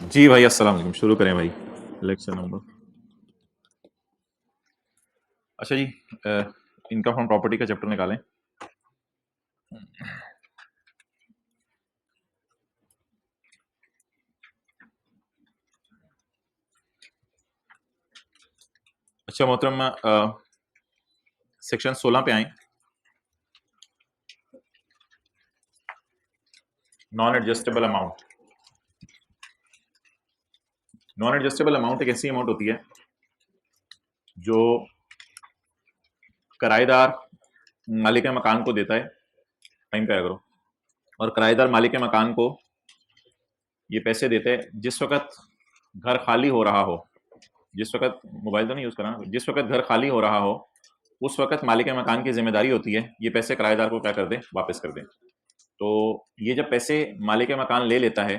जी भाई, अस्सलाम वालेकुम। शुरू करें भाई। Lecture number. अच्छा जी, इनकम फ्रॉम प्रॉपर्टी का चैप्टर निकालें। अच्छा मोहतरम, सेक्शन 16 पे आए। Non adjustable amount. Non adjustable amount एक ऐसी अमाउंट होती है जो किराएदार मालिक मकान को देता है। टाइम पे आया करो। और किराएदार मालिक मकान को ये पैसे देते हैं जिस वक्त घर खाली हो रहा हो। जिस वक्त मोबाइल तो नहीं यूज़ करना, जिस वक्त घर खाली हो रहा हो उस वक्त मालिक मकान की जिम्मेदारी होती है ये पैसे किराएदार को क्या कर दें, वापस कर दें। तो ये जब पैसे मालिक मकान ले लेता है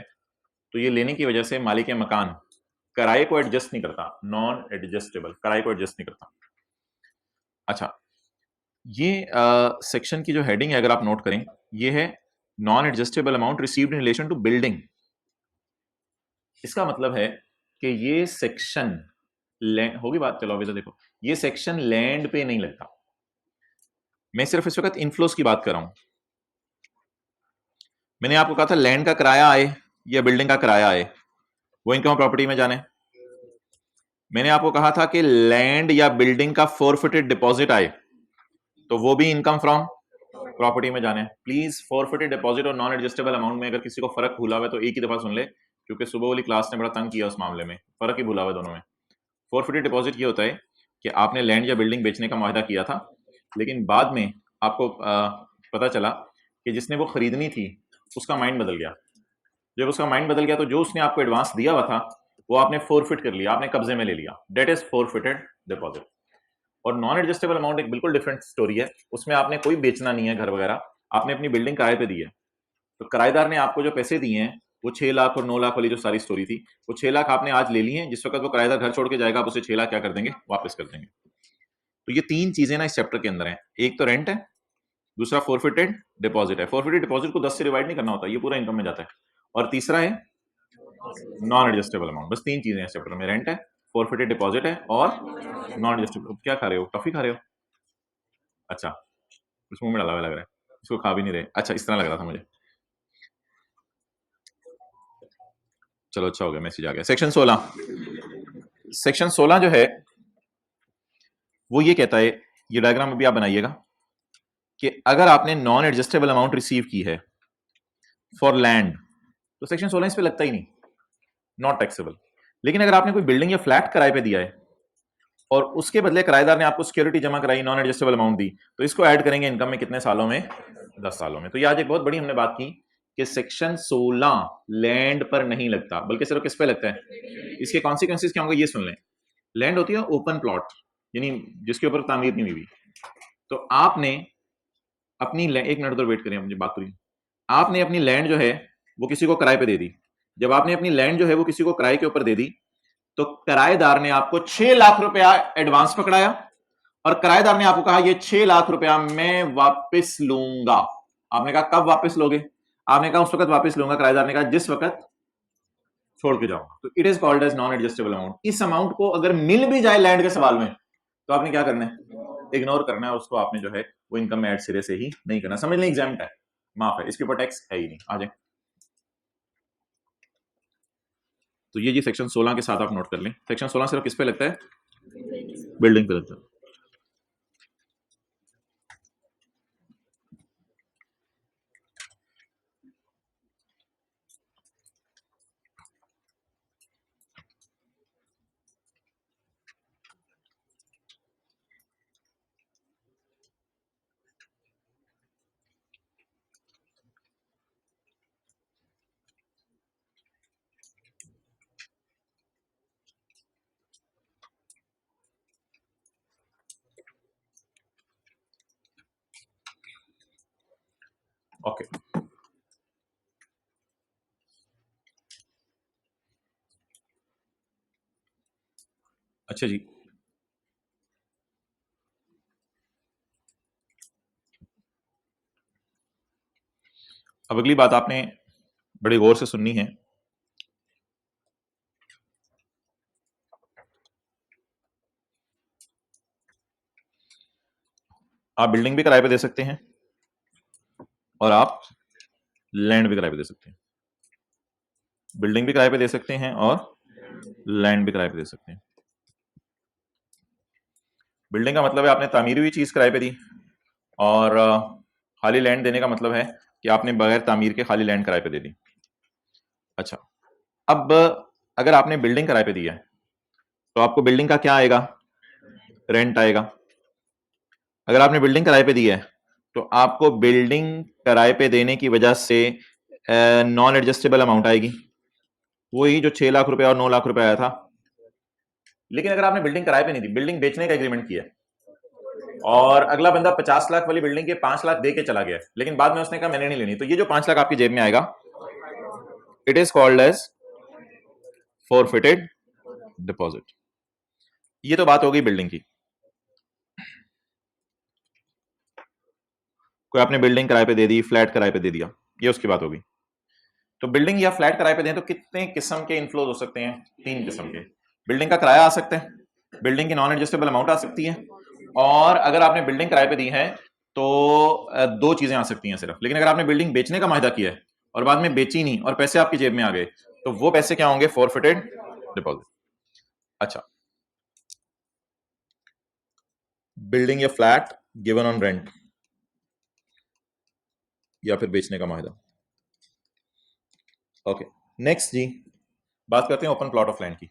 तो ये लेने की वजह से मालिक मकान किराए को एडजस्ट नहीं करता। नॉन एडजस्टेबल, किराए को एडजस्ट नहीं करता। अच्छा, ये सेक्शन की जो हेडिंग है अगर आप नोट करें, ये है non adjustable amount received in relation to building. इसका मतलब है कि ये सेक्शन लैंड होगी बात। चलो अभी तो देखो, ये सेक्शन लैंड पे नहीं लगता। मैं सिर्फ इस वक्त इनफ्लोस की बात कर रहा हूं। मैंने आपको कहा था लैंड का किराया आए या बिल्डिंग का किराया आए वो इनकम प्रॉपर्टी में जाने। मैंने आपको कहा था कि लैंड या बिल्डिंग का फोरफिटेड डिपॉजिट आए तो वो भी इनकम फ्रॉम प्रॉपर्टी में जाने। प्लीज, फोरफिटेड डिपॉजिट और नॉन एडजस्टेबल अमाउंट में अगर किसी को फर्क भूला हुआ है तो एक ही दफा सुन ले, क्योंकि सुबह वाली क्लास ने बड़ा तंग किया उस मामले में। फर्क ही भूला हुआ है दोनों में। फोरफिटेड डिपॉजिट ये होता है कि आपने लैंड या बिल्डिंग बेचने का मुआहदा किया था, लेकिन बाद में आपको पता चला कि जिसने वो खरीदनी थी उसका माइंड बदल गया। जब उसका माइंड बदल गया तो जो उसने आपको एडवांस दिया हुआ था वो आपने फोरफिट कर लिया, आपने कब्जे में ले लिया। That is forfeited deposit. और नॉन एडजस्टेबल अमाउंट एक बिल्कुल डिफरेंट स्टोरी है। उसमें आपने कोई बेचना नहीं है घर वगैरह, आपने अपनी बिल्डिंग किराए पे दी है। तो किराएदार ने आपको जो पैसे दिए हैं वो 6 लाख और 9 लाख वाली जो सारी स्टोरी थी, वो 6 लाख आपने आज ले लिए हैं। जिस वक्त वो किराएदार घर छोड़ के जाएगा आप उसे 6 लाख क्या कर देंगे, वापस कर देंगे। तो ये तीन चीजें ना इस चैप्टर के अंदर है। एक तो रेंट है, दूसरा फोरफिटेड डिपॉजिट है। फोरफिटेड डिपॉजिट को 10 से डिवाइड नहीं करना होता, ये पूरा इनकम में जाता है। और तीसरा है नॉन एडजस्टेबल अमाउंट। बस तीन चीजें हैं इस चैप्टर में, रेंट है, फोरफिटेड डिपॉजिट है और नॉन एडजस्टेबल। क्या खा रहे हो, टॉफी खा रहे हो? अच्छा, कुछ मुंह में डाला हुआ लग रहा है, इसको खा भी नहीं रहे। अच्छा, इस तरह लग रहा था मुझे। चलो अच्छा हो गया, मैसेज आ गया। सेक्शन 16। सेक्शन 16 जो है वो ये कहता है, ये डायग्राम अभी आप बनाइएगा, कि अगर आपने नॉन एडजस्टेबल अमाउंट रिसीव की है फॉर लैंड तो सेक्शन 16 इस पे लगता ही नहीं, नॉट टैक्सेबल। लेकिन अगर आपने कोई बिल्डिंग या फ्लैट किराए पे दिया है और उसके बदले किराएदार ने आपको सिक्योरिटी जमा कराई, नॉन एडजस्टेबल अमाउंट दी, तो इसको ऐड करेंगे इनकम में कितने सालों में? 10 सालों में। तो ये आज एक बहुत बड़ी हमने बात की कि सेक्शन 16 लैंड पर नहीं लगता, बल्कि सिर्फ किस पे लगता है। इसके कॉन्सिक्वेंसेज क्या होंगे ये सुन लें। लैंड होती है ओपन प्लॉट, यानी जिसके ऊपर तामीर नहीं हुई हुई। तो आपने अपनी एक मिनट उधर वेट करें, मुझे बात पूरी। आपने अपनी लैंड जो है वो किसी को किराए पे दे दी। जब आपने अपनी लैंड जो है वो किसी को किराए के ऊपर दे दी तो किराएदार ने आपको 6 लाख रुपया एडवांस पकड़ाया और किराएदार ने आपको कहा ये 6 लाख रुपया मैं वापस लूंगा। आपने कहा कब वापस लोगे? आपने कहा उस वक्त वापस लूंगा। किराएदार ने कहा जिस वक्त छोड़ के जाऊंगा। तो it is called as non adjustable amount. इस अमाउंट को अगर मिल भी जाए लैंड के सवाल में तो आपने क्या करना है? इग्नोर करना है उसको। आपने जो है वो इनकम में ऐड सिरे से ही नहीं करना। समझ लें, एग्जाम है, माफ है, इसके ऊपर टैक्स है ही नहीं। आ जाए। तो ये जी सेक्शन 16 के साथ आप नोट कर लें। सेक्शन 16 सिर्फ किस पे लगता है? बिल्डिंग पे लगता है। ओके, अच्छा जी। अब अगली बात आपने बड़े गौर से सुननी है आप बिल्डिंग भी किराए पे दे सकते हैं और आप लैंड भी किराए पे दे सकते हैं। बिल्डिंग भी किराए पे दे सकते हैं और लैंड भी किराए पे दे सकते हैं। बिल्डिंग का मतलब है आपने तामीरी हुई चीज किराए पे दी, और खाली लैंड देने का मतलब है कि आपने बगैर तामीर के खाली लैंड किराए पे दे दी। अच्छा, अब अगर आपने बिल्डिंग किराए पे दी है तो आपको बिल्डिंग का क्या आएगा? रेंट आएगा। अगर आपने बिल्डिंग किराए पे दी है तो आपको बिल्डिंग किराए पे देने की वजह से नॉन एडजस्टेबल अमाउंट आएगी, वही जो 6 लाख रुपए और 9 लाख रुपए आया था। लेकिन अगर आपने बिल्डिंग किराए पे नहीं दी, बिल्डिंग बेचने का एग्रीमेंट किया और अगला बंदा 50 लाख वाली बिल्डिंग के 5 लाख दे के चला गया, लेकिन बाद में उसने कहा मैंने नहीं लेनी, तो ये जो 5 लाख आपकी जेब में आएगा, it is called as forfeited deposit. ये तो बात हो गई बिल्डिंग की। कोई आपने बिल्डिंग किराए पे दे दी, फ्लैट किराए पे दे दिया, ये उसकी बात होगी। तो बिल्डिंग या फ्लैट किराए पे दें तो कितने किस्म के इनफ्लोज हो सकते हैं? 3 किस्म के। बिल्डिंग का किराया आ सकता है, बिल्डिंग की नॉन एडजस्टेबल अमाउंट आ सकती है, और अगर आपने बिल्डिंग किराए पे दी है तो 2 चीजें आ सकती हैं सिर्फ। लेकिन अगर आपने बिल्डिंग बेचने का माहिदा किया है और बाद में बेची नहीं और पैसे आपकी जेब में आ गए, तो वो पैसे क्या होंगे? Forfeited deposit. अच्छा, बिल्डिंग या फ्लैट गिवन ऑन रेंट या फिर बेचने का माहिदा। ओके, नेक्स्ट जी, बात करते हैं ओपन प्लॉट ऑफ लैंड की।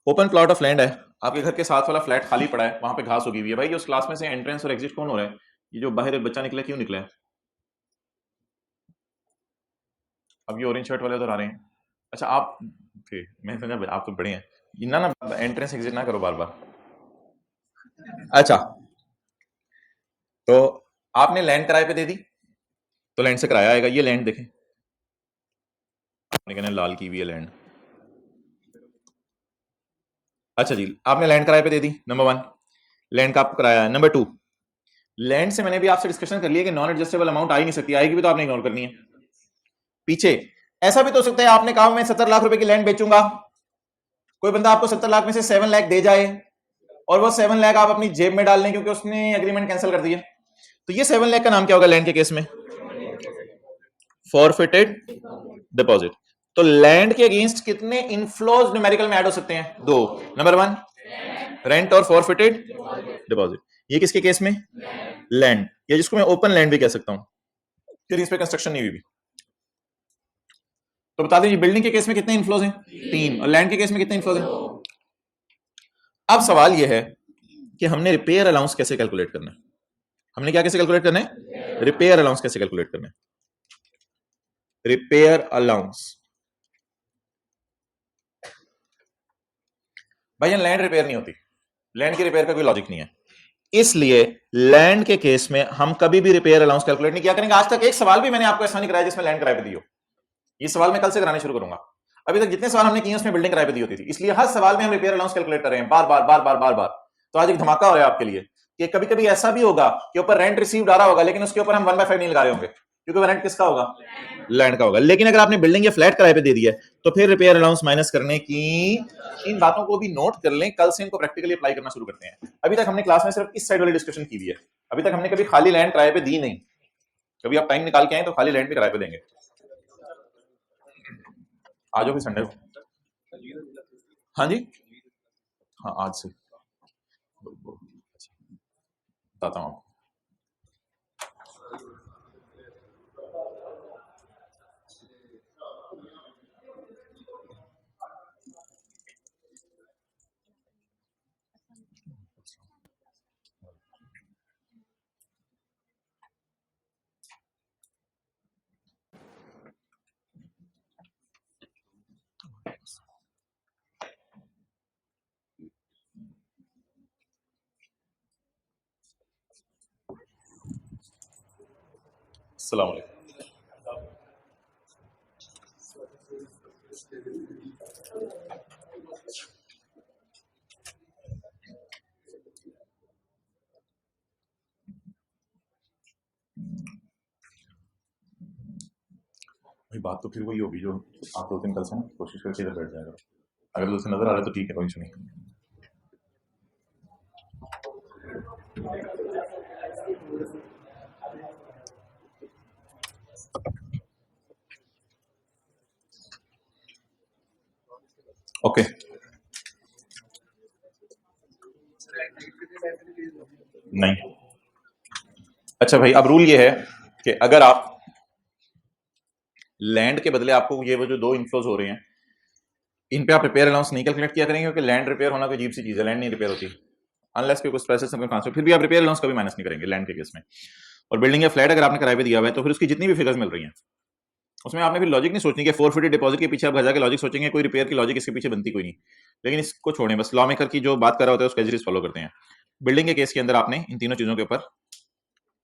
ओपन प्लॉट ऑफ लैंड है, आपके घर के साथ वाला फ्लैट खाली पड़ा है, वहां पे घास उगी हुई है। भाई ये उस क्लास में से एंट्रेंस और एग्जिट कौन हो रहा है? ये जो बाहर एक बच्चा निकला, क्यों निकला है? अब ये ऑरेंज शर्ट वाले उधर आ रहे हैं। अच्छा आप थे, मैं समझा आप तो बड़े हैं। ये ना एंट्रेंस एग्जिट ना करो बार बार। अच्छा, तो आपने लैंड किराए पे दे दी तो लैंड से किराया आएगा। ये लैंड देखें, आपने कहना लाल की हुई है लैंड। अच्छा जी, आपने लैंड किराए पे दे दी, नंबर 1, लैंड का आपको किराया है। नंबर 2, लैंड से मैंने भी आपसे डिस्कशन कर लिया कि नॉन एडजस्टेबल अमाउंट आ ही नहीं सकती, आएगी भी तो आपने इग्नोर करनी है। पीछे ऐसा भी तो हो सकता है, आपने कहा मैं 70 लाख रुपए की लैंड बेचूंगा, कोई बंदा आपको 70 लाख में से 7 लाख दे जाए और वो 7 लाख आप अपनी जेब में डाल लें क्योंकि उसने एग्रीमेंट कैंसिल कर दिया, तो ये 7 लाख का नाम क्या होगा लैंड के केस में? Forfeited deposit. तो लैंड के अगेंस्ट कितने इनफ्लोज न्यूमेरिकल में ऐड हो सकते हैं? 2। नंबर 1 रेंट और फॉरफिटेड डिपॉजिट। ये किसके केस में? लैंड, या जिसको मैं ओपन लैंड भी कह सकता हूं, फिर इस पे कंस्ट्रक्शन नहीं हुई भी। तो बता दीजिए बिल्डिंग के केस में कितने इनफ्लोज हैं? 3। और लैंड के केस में कितने इनफ्लोज हैं? अब सवाल यह है कि हमने रिपेयर अलाउंस कैसे कैलकुलेट करना है? हमने क्या कैसे कैलकुलेट करना है? रिपेयर अलाउंस कैसे कैलकुलेट करना है? रिपेयर अलाउंस, भाई लैंड रिपेयर नहीं होती, लैंड की रिपेयर का कोई लॉजिक नहीं है, इसलिए लैंड के केस में हम कभी भी रिपेयर अलाउंस कैलकुलेट नहीं किया करेंगे। आज तक एक सवाल भी मैंने आपको ऐसा नहीं कराया जिसमें लैंड किराए पे दी हो। ये सवाल मैं कल से कराने शुरू करूंगा। अभी तक जितने सवाल हमने किए उसमें बिल्डिंग किराए पे दी होती थी, इसलिए हर सवाल में हम रिपेयर अलाउंस कैलकुलेट कर रहे हैं बार बार बार बार बार बार। तो आज एक धमाका हो रहा है आपके लिए कि कभी कभी ऐसा भी होगा कि ऊपर रेंट रिसीव्ड आ रहा होगा लेकिन उसके ऊपर हम 1/5 नहीं लगा रहे होंगे, क्योंकि वो रेंट किसका होगा? लैंड का होगा। लेकिन अगर आपने बिल्डिंग या फ्लैट किराए पे दे दिया तो फिर रिपेयर अलाउंस माइनस करने की, इन बातों को भी नोट कर लें, कल से इनको प्रैक्टिकली अप्लाई करना शुरू करते हैं। अभी तक हमने क्लास में सिर्फ इस साइड वाली डिस्कशन की हुई है, अभी तक हमने कभी खाली लैंड किराए पे दी नहीं। कभी आप टाइम निकाल के आए तो खाली लैंड भी किराए पे देंगे। आज हो फिर संडे को। हाँ जी, हाँ आज से बताता हूँ आपको। अस्सलाम वालेकुम। भाई बात तो फिर वही होगी जो आप 2 दिन कल से ना कोशिश करके इधर बैठ जाएगा। अगर दोस्त नजर आ रहा है तो ठीक है, कोई इशू नहीं। ओके, नहीं। अच्छा भाई, अब रूल ये है कि अगर आप लैंड के बदले आपको ये वो जो 2 इनफ्लोज हो रहे हैं, इन पे आप रिपेयर अलाउंस नहीं कैलकुलेट किया करेंगे, क्योंकि लैंड रिपेयर होना कोई अजीब सी चीज है, लैंड नहीं रिपेयर होती अनलेस के कुछ स्पेशल सर्कमस्टेंस, फिर भी आप रिपेयर अलाउंस कभी माइनस नहीं करेंगे लैंड के केस में। और बिल्डिंग या फ्लैट अगर आपने किराए पे दिया हुआ है तो फिर उसकी जितनी भी फिगर्स मिल रही हैं उसमें आपने फिर लॉजिक नहीं सोचनी कि फोरफिटेड डिपॉजिट के पीछे आप घर जाके लॉजिक सोचेंगे, कोई रिपेयर की लॉजिक इसके पीछे बनती कोई नहीं। लेकिन इसको छोड़ें, बस लॉ मेकर की जो बात कर रहा होता है उसको एज इट इज फॉलो करते हैं। बिल्डिंग के केस के अंदर आपने इन तीनों चीजों के ऊपर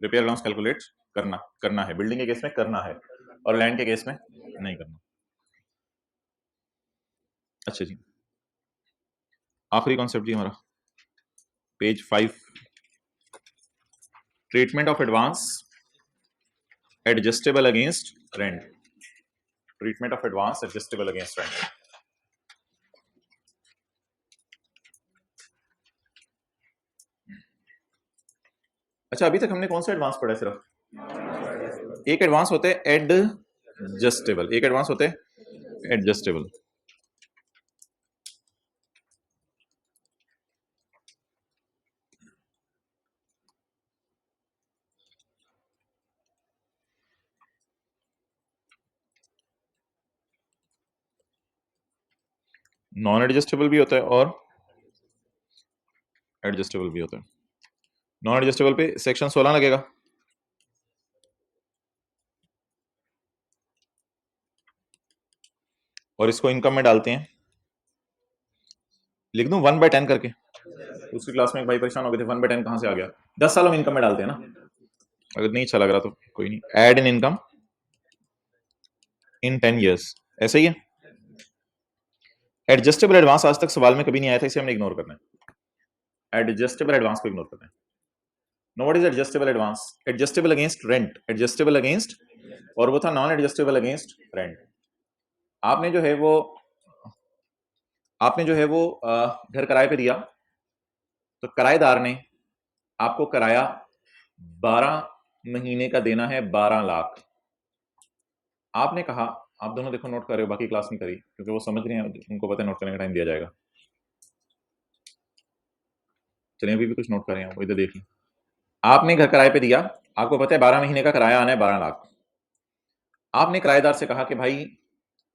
रिपेयर अलाउंस कैलकुलेट करना है, बिल्डिंग के केस में करना है और लैंड के केस में नहीं करना। अच्छा जी, आखिरी कॉन्सेप्ट जी हमारा page 5, treatment of advance adjustable against rent. Treatment of advance adjustable against rent. अच्छा, अभी तक हमने कौन सा एडवांस पढ़ा है? सिर्फ एक एडवांस होते हैं एडजस्टेबल, एक एडवांस होते हैं एडजस्टेबल। नॉन एडजस्टेबल भी होता है और एडजस्टेबल भी होता है। नॉन एडजस्टेबल पे सेक्शन 16 लगेगा। और इसको इनकम में डालते हैं, लिख दूं 1/10 करके। उसकी क्लास में एक भाई परेशान हो गए थे 1/10 कहां से आ गया। 10 सालों में इनकम में डालते हैं ना, अगर नहीं अच्छा लग रहा तो कोई नहीं। Add in income in 10 years, ऐसे ही है। एडजस्टेबल एडवांस आज तक सवाल में कभी नहीं आया था, इसे हमने इग्नोर करना है। एडजस्टेबल एडवांस को इग्नोर करना है। No, what is adjustable advance? Adjustable against rent, adjustable against, और वो था नॉन एडजस्टेबल अगेंस्ट रेंट। आपने जो है वो घर किराए पे दिया, तो किराएदार ने आपको किराया 12 महीने का देना है, 12 लाख। आपने कहा, आप दोनों देखो नोट कर रहे हो, बाकी क्लास नहीं करी क्योंकि वो समझ रहे हैं, उनको पता है नोट करने का टाइम दिया जाएगा। चलिए अभी भी कुछ नोट कर रहे हैं, वो इधर देखिए। आपने घर किराए पे दिया, आपको पता है 12 महीने का किराया आना है 12 लाख। आपने किराएदार से कहा कि भाई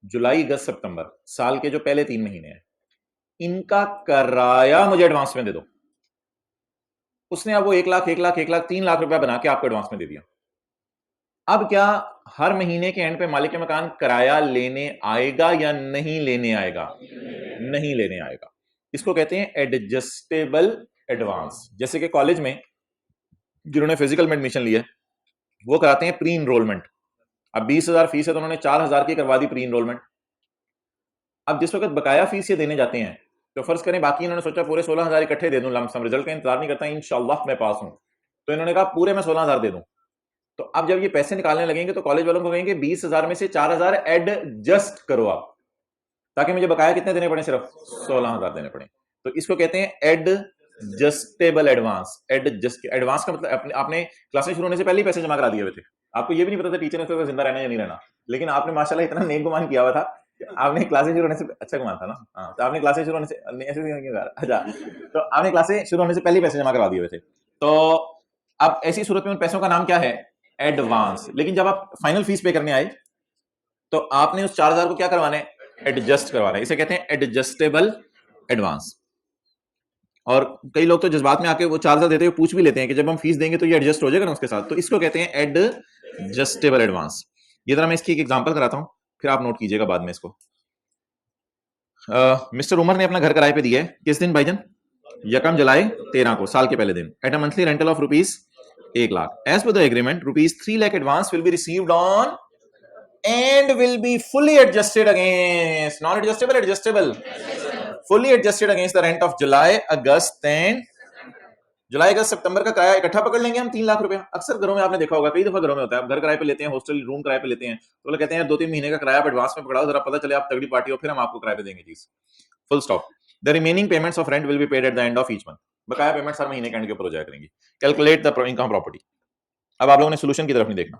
जुलाई अगस्त सितंबर साल के जो पहले 3 महीने हैं इनका किराया मुझे एडवांस में दे दो। उसने अब वो 1 लाख 1 लाख 1 लाख 3 लाख रुपया बना के आपको एडवांस में दे दिया। अब क्या हर महीने के एंड पे मालिक मकान किराया लेने आएगा या नहीं लेने आएगा? नहीं लेने आएगा। इसको कहते हैं एडजस्टेबल एडवांस। जैसे कि कॉलेज में जिन्होंने फिजिकल में एडमिशन लिया वो कराते हैं प्री इनरोलमेंट। अब 20,000 फीस है तो उन्होंने 4,000 की करवा दी प्री इनरोलमेंट। अब जिस वक्त बकाया फीस ये देने जाते हैं तो फर्ज करें बाकी इन्होंने सोचा पूरे 16,000 इकट्ठे दे दूं, लमसम रिजल्ट का इंतजार नहीं करता, इंशाल्लाह मैं पास हूं, तो इन्होंने कहा पूरे मैं 16,000 दे दूं। तो अब जब ये पैसे निकालने लगेंगे तो कॉलेज वालों को कहेंगे 20,000 में से 4,000 एडजस्ट करो आप, ताकि मुझे बकाया कितने देने पड़े? सिर्फ 16,000 देने पड़े। तो इसको कहते हैं एडजस्टेबल एडवांस। एडवांस का मतलब आपने क्लासेस शुरू होने से पहले ही पैसे जमा करा दिए हुए थे, आपको ये भी नहीं पता था टीचर ने तो जिंदा रहना या नहीं रहना, लेकिन आपने माशाल्लाह इतना नेक गुमान किया हुआ था, आपने क्लासेस शुरू होने से अच्छा गुमान था ना, हाँ, तो आपने क्लासेस शुरू होने से ऐसे क्यों कर रहा? अच्छा, तो आपने क्लासेस शुरू होने से पहले ही पैसे जमा करवा दिए हुए थे। तो अब ऐसी सूरत में उन पैसों का नाम क्या है? एडवांस। लेकिन जब आप फाइनल फीस पे करने आए तो आपने उस 4,000 को क्या करवाना है? एडजस्ट करवाना है। इसे कहते हैं एडजस्टेबल एडवांस। और कई लोग तो जज्बात में आके वो 4,000 देते हुए पूछ भी लेते हैं कि जब हम फीस देंगे तो ये एडजस्ट हो जाएगा ना उसके साथ, तो इसको कहते हैं एडजस्टेबल एडवांस। ये जरा मैं इसकी एक एग्जांपल कराता हूं, फिर आप नोट कीजिएगा बाद में इसको। मिस्टर उमर ने अपना घर किराए पे दिया है, किस दिन भाईजान? 1 जुलाई 13 को, साल के पहले दिन, at a monthly rental of rupees 1 lakh. As per the agreement rupees 3 lakh advance will be received on and will be fully adjusted against, non adjustable, adjustable, fully adjusted against the rent of July, August and जुलाई अगस्त सितंबर का किराया इकट्ठा पकड़ लेंगे हम 3 लाख रुपया। अक्सर घरों में आपने देखा होगा, कई दफा घरों में होता है, आप घर किराए पे लेते हैं, हॉस्टल रूम किराए पे लेते हैं, तो लोग कहते हैं 2-3 महीने का किराया एडवांस में पकड़ाओ, जरा पता चले आप तगड़ी पार्टी हो, फिर हम आपको किराए पे देंगे चीज। Full stop. The remaining payments of rent will be paid at the end of each month. बकाया पेमेंट्स हर महीने के एंड के ऊपर हो जाया करेंगी। Calculate the income property. अब आप लोगों ने सोल्यूशन की तरफ नहीं देखना,